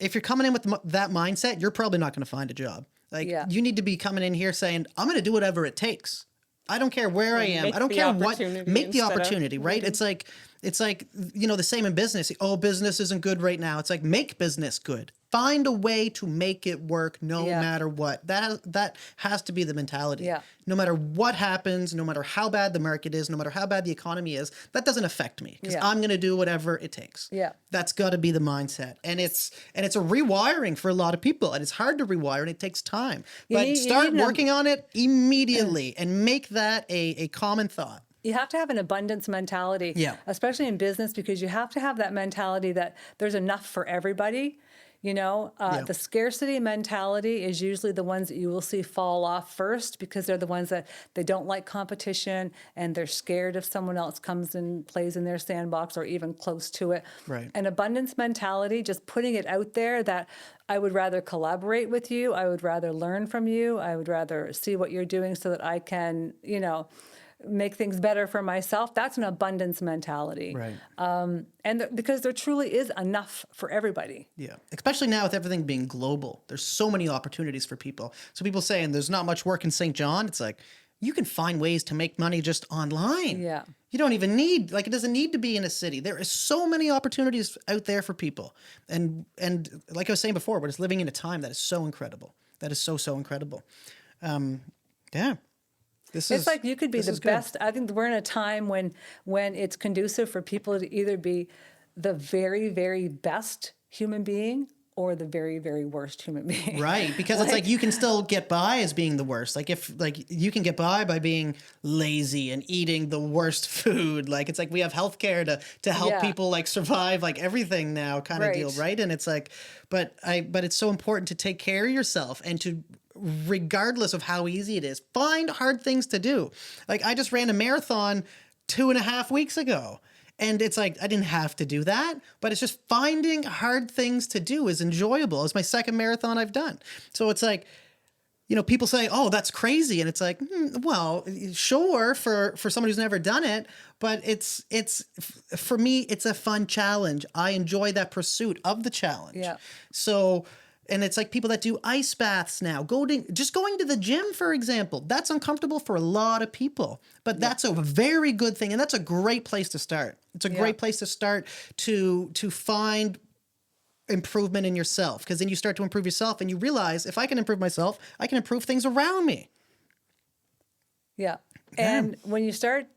if you're coming in with that mindset, you're probably not going to find a job. Like you need to be coming in here saying, I'm going to do whatever it takes. I don't care where I am. I don't care what, make the opportunity, right? It's like, the same in business. Oh, business isn't good right now. It's like, make business good. Find a way to make it work no matter what. That has to be the mentality. Yeah. No matter what happens, no matter how bad the market is, no matter how bad the economy is, that doesn't affect me because I'm going to do whatever it takes. Yeah. That's got to be the mindset. And it's a rewiring for a lot of people, and it's hard to rewire and it takes time. But start working on it immediately and make that a common thought. You have to have an abundance mentality, especially in business, because you have to have that mentality that there's enough for everybody. The scarcity mentality is usually the ones that you will see fall off first because they're the ones that they don't like competition and they're scared if someone else comes and plays in their sandbox or even close to it. Right. An abundance mentality, just putting it out there that I would rather collaborate with you, I would rather learn from you, I would rather see what you're doing so that I can, make things better for myself. That's an abundance mentality. Right. Because there truly is enough for everybody. Yeah. Especially now with everything being global. There's so many opportunities for people. So people saying there's not much work in St. John. It's like, you can find ways to make money just online. Yeah. You don't even need, it doesn't need to be in a city. There is so many opportunities out there for people. And like I was saying before, we're just living in a time that is so incredible. That is so, so incredible. Yeah. It's like you could be the best. I think we're in a time when it's conducive for people to either be the very, very best human being or the very, very worst human being. Right. Because it's like you can still get by as being the worst. You can get by being lazy and eating the worst food. It's like we have healthcare to help people survive everything now kind of deal, right? And it's like, but it's so important to take care of yourself and to, regardless of how easy it is, find hard things to do. I just ran a marathon 2.5 weeks ago. And it's like, I didn't have to do that, but it's just finding hard things to do is enjoyable. It's my second marathon I've done. So it's like, people say, oh, that's crazy. And it's like, well, sure, for someone who's never done it, but it's for me, it's a fun challenge. I enjoy that pursuit of the challenge. Yeah. So, and it's like people that do ice baths now, just going to the gym, for example, that's uncomfortable for a lot of people, but that's a very good thing. And that's a great place to start. It's a great place to start to find improvement in yourself, because then you start to improve yourself and you realize if I can improve myself, I can improve things around me. Yeah. And when you start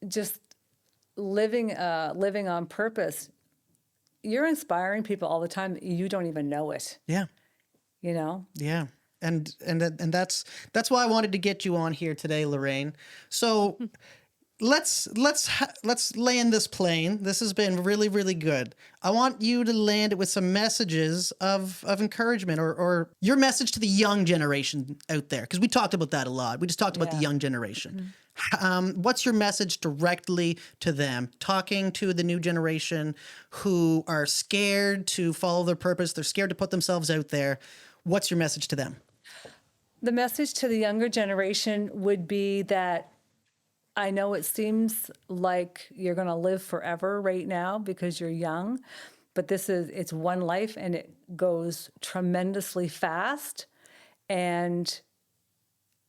just living on purpose, you're inspiring people all the time. You don't even know it. Yeah. Yeah. And that's why I wanted to get you on here today, Lorraine. So let's land this plane. This has been really, really good. I want you to land it with some messages of encouragement or your message to the young generation out there. Because we talked about that a lot. We just talked about the young generation. What's your message directly to them? Talking to the new generation who are scared to follow their purpose. They're scared to put themselves out there. What's your message to them? The message to the younger generation would be that I know it seems like you're going to live forever right now because you're young, but it's one life and it goes tremendously fast. And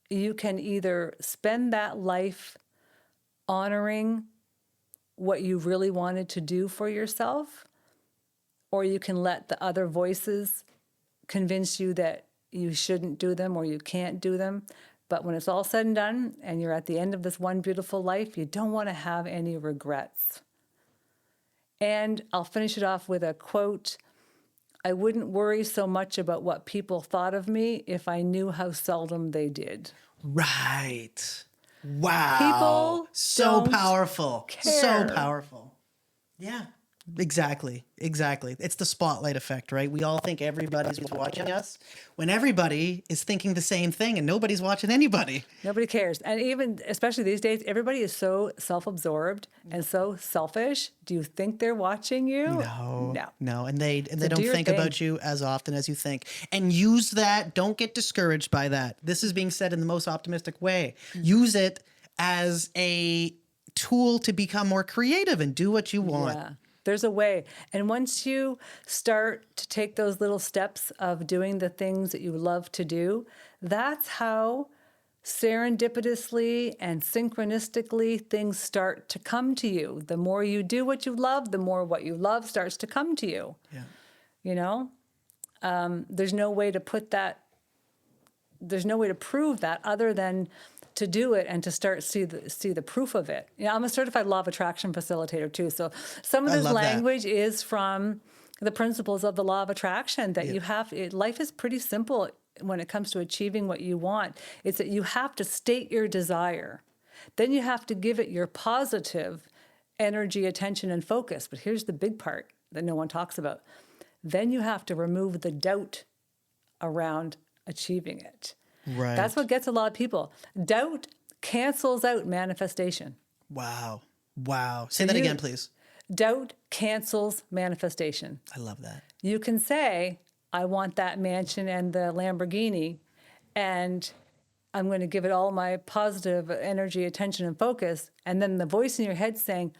you can either spend that life honoring what you really wanted to do for yourself, or you can let the other voices convince you that you shouldn't do them or you can't do them. But when it's all said and done and you're at the end of this one beautiful life, you don't want to have any regrets. And I'll finish it off with a quote. I wouldn't worry so much about what people thought of me if I knew how seldom they did. Right. Wow. People so don't powerful. So care. powerful. Yeah. Exactly. It's the spotlight effect, right? We all think everybody's watching us when everybody is thinking the same thing and nobody's watching anybody. Nobody cares. And even, especially these days, everybody is so self-absorbed and so selfish. Do you think they're watching you? No. And they don't do your think thing. about you as often as you think. And use that. Don't get discouraged by that. This is being said in the most optimistic way. Use it as a tool to become more creative and do what you want. Yeah. There's a way. And once you start to take those little steps of doing the things that you love to do, that's how serendipitously and synchronistically things start to come to you. The more you do what you love, the more what you love starts to come to you. Yeah. You know? There's no way to prove that other than to do it and to start see the proof of it. You know, I'm a certified law of attraction facilitator too. So some of I this love that. language is from the principles of the law of attraction that life is pretty simple when it comes to achieving what you want. It's that you have to state your desire. Then you have to give it your positive energy, attention, and focus. But here's the big part that no one talks about. Then you have to remove the doubt around achieving it. Right. That's what gets a lot of people. Doubt cancels out manifestation. Wow. Say that again, please. Doubt cancels manifestation. I love that. You can say, I want that mansion and the Lamborghini, and I'm going to give it all my positive energy, attention, and focus. And then the voice in your head saying,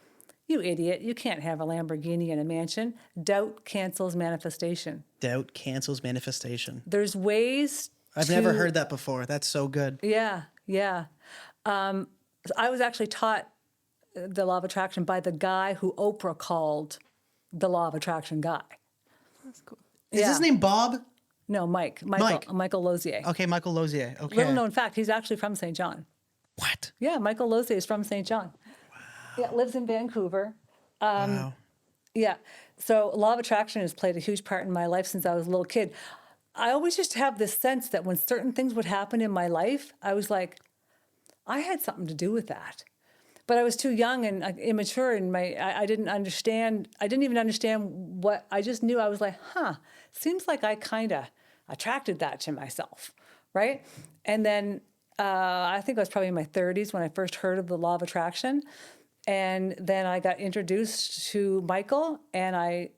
you idiot, you can't have a Lamborghini and a mansion. Doubt cancels manifestation. Doubt cancels manifestation. There's ways I've never heard that before. That's so good. Yeah. I was actually taught the law of attraction by the guy who Oprah called the law of attraction guy. That's cool. Is his name Bob? No, Michael Lozier. Okay, Michael Lozier. Okay. Little known fact, he's actually from St. John. What? Yeah, Michael Lozier is from St. John. Wow. Yeah, lives in Vancouver. Wow. Yeah, so law of attraction has played a huge part in my life since I was a little kid. I always just have this sense that when certain things would happen in my life, I was like, I had something to do with that. But I was too young and immature, and I didn't understand. I didn't even understand what, I just knew. I was like, seems like I kind of attracted that to myself, right? And then I think I was probably in my 30s when I first heard of the law of attraction. And then I got introduced to Michael, and I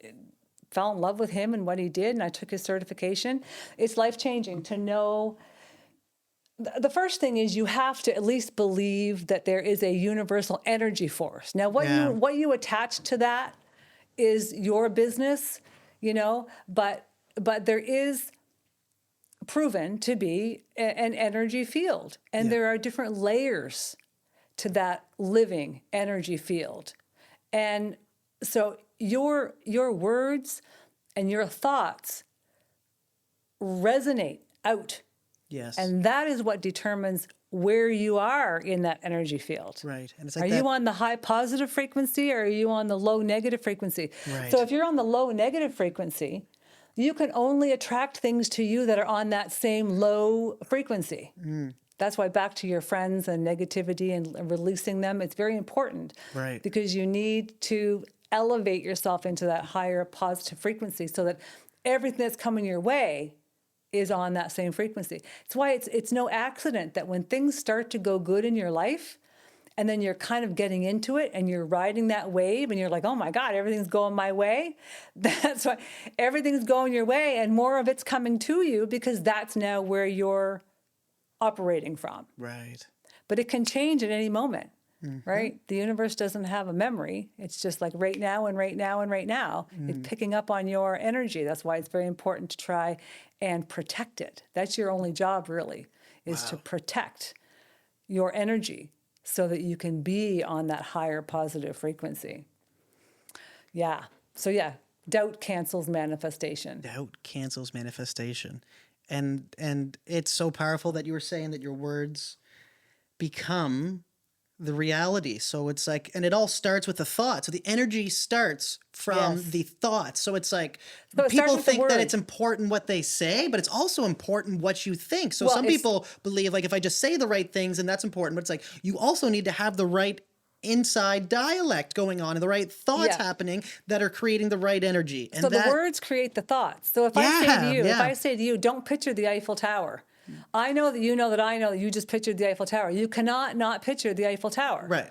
fell in love with him and what he did, and I took his certification. It's life-changing to know. The first thing is you have to at least believe that there is a universal energy force. Now, what you attach to that is your business, you know, but there is proven to be an energy field, and there are different layers to that living energy field. And so your words and your thoughts resonate out. Yes. And that is what determines where you are in that energy field. Right. And it's like are you on the high positive frequency, or are you on the low negative frequency? Right. So if you're on the low negative frequency, you can only attract things to you that are on that same low frequency. That's why back to your friends and negativity and releasing them, it's very important. Right. Because you need to elevate yourself into that higher positive frequency so that everything that's coming your way is on that same frequency. It's why it's no accident that when things start to go good in your life, and then you're kind of getting into it and you're riding that wave and you're like, oh my God, everything's going my way. That's why everything's going your way and more of it's coming to you, because that's now where you're operating from. Right. But it can change at any moment. right? The universe doesn't have a memory. It's just like right now and right now and right now. It's picking up on your energy. That's why it's very important to try and protect it. That's your only job, really, is to protect your energy so that you can be on that higher positive frequency. Yeah. So yeah, doubt cancels manifestation. Doubt cancels manifestation. And it's so powerful that you were saying that your words become the reality. So it's like, and it all starts with the thought. So the energy starts from Yes. the thoughts. So it's like, So it starts people with the think that word. it's important what they say, but it's also important what you think. So Well, some it's- people believe like, if I just say the right things, and that's important, but it's like, you also need to have the right inside dialect going on and the right thoughts Yeah. happening that are creating the right energy. And So that, the words create the thoughts. So if I say Yeah, to you, yeah. if I say to you, don't picture the Eiffel Tower. I know that you know that I know that you just pictured the Eiffel Tower. You cannot not picture the Eiffel Tower. Right.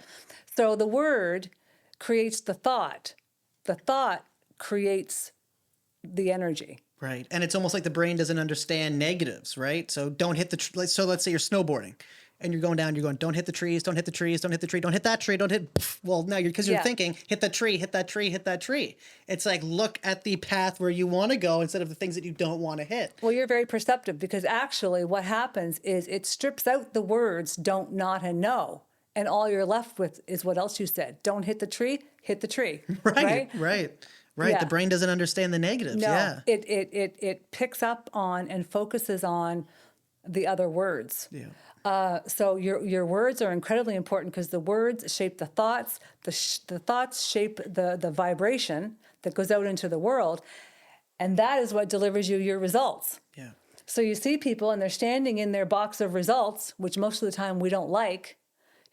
So the word creates the thought. The thought creates the energy. Right. And it's almost like the brain doesn't understand negatives, right? So don't hit the, so let's say you're snowboarding and you're going down, you're going, don't hit the trees, don't hit the trees, don't hit the tree, don't hit that tree, don't hit, well, now because you're Yeah. thinking, hit that tree, hit that tree, hit that tree. It's like, look at the path where you want to go instead of the things that you don't want to hit. Well, you're very perceptive because actually what happens is it strips out the words don't, not, and no. And all you're left with is what else you said. Don't hit the tree, hit the tree. Right. Yeah. The brain doesn't understand the negatives. No, Yeah. it picks up on and focuses on the other words. Yeah. So your words are incredibly important because the words shape the thoughts. The thoughts shape the vibration that goes out into the world, and that is what delivers you your results. Yeah. So you see people and they're standing in their box of results, which most of the time we don't like.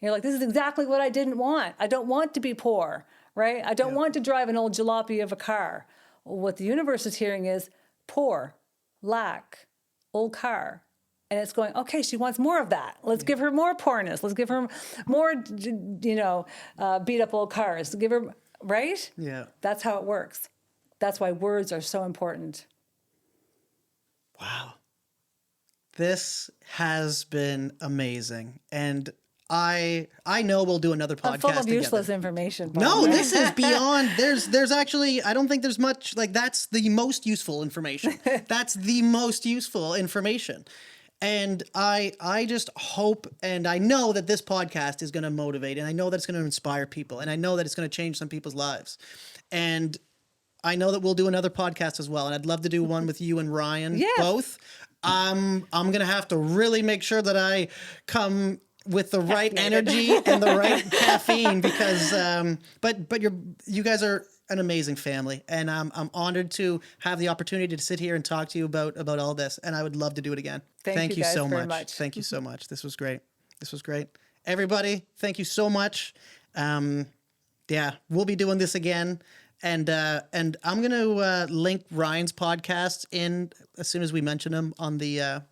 You're like, this is exactly what I didn't want. I don't want to be poor, right? I don't want to drive an old jalopy of a car. What the universe is hearing is poor, lack, old car. And it's going, okay, she wants more of that. Let's give her more poorness. Let's give her more, beat up old cars. Give her, right? Yeah. That's how it works. That's why words are so important. Wow. This has been amazing. And I know we'll do another podcast I'm full of together. useless information. by No, the way. this is beyond. There's actually, I don't think there's much, like, that's the most useful information. That's the most useful information. And I just hope, and I know that this podcast is going to motivate, and I know that it's going to inspire people, and I know that it's going to change some people's lives. And I know that we'll do another podcast as well, and I'd love to do one with you and Ryan, Yes. both. I'm going to have to really make sure that I come with the right energy and the right caffeine because, but you guys are an amazing family, and I'm honored to have the opportunity to sit here and talk to you about all this, and I would love to do it again. Thank you guys so very much. much. Thank you so much. This was great. This was great. Everybody, thank you so much. Yeah, we'll be doing this again. And I'm going to link Ryan's podcast in as soon as we mention him on the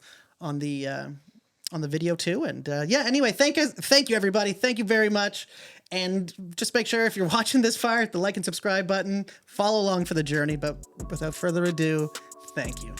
video too. And anyway, thank you everybody. Thank you very much. And just make sure if you're watching this far, hit the like and subscribe button, follow along for the journey. But without further ado, thank you.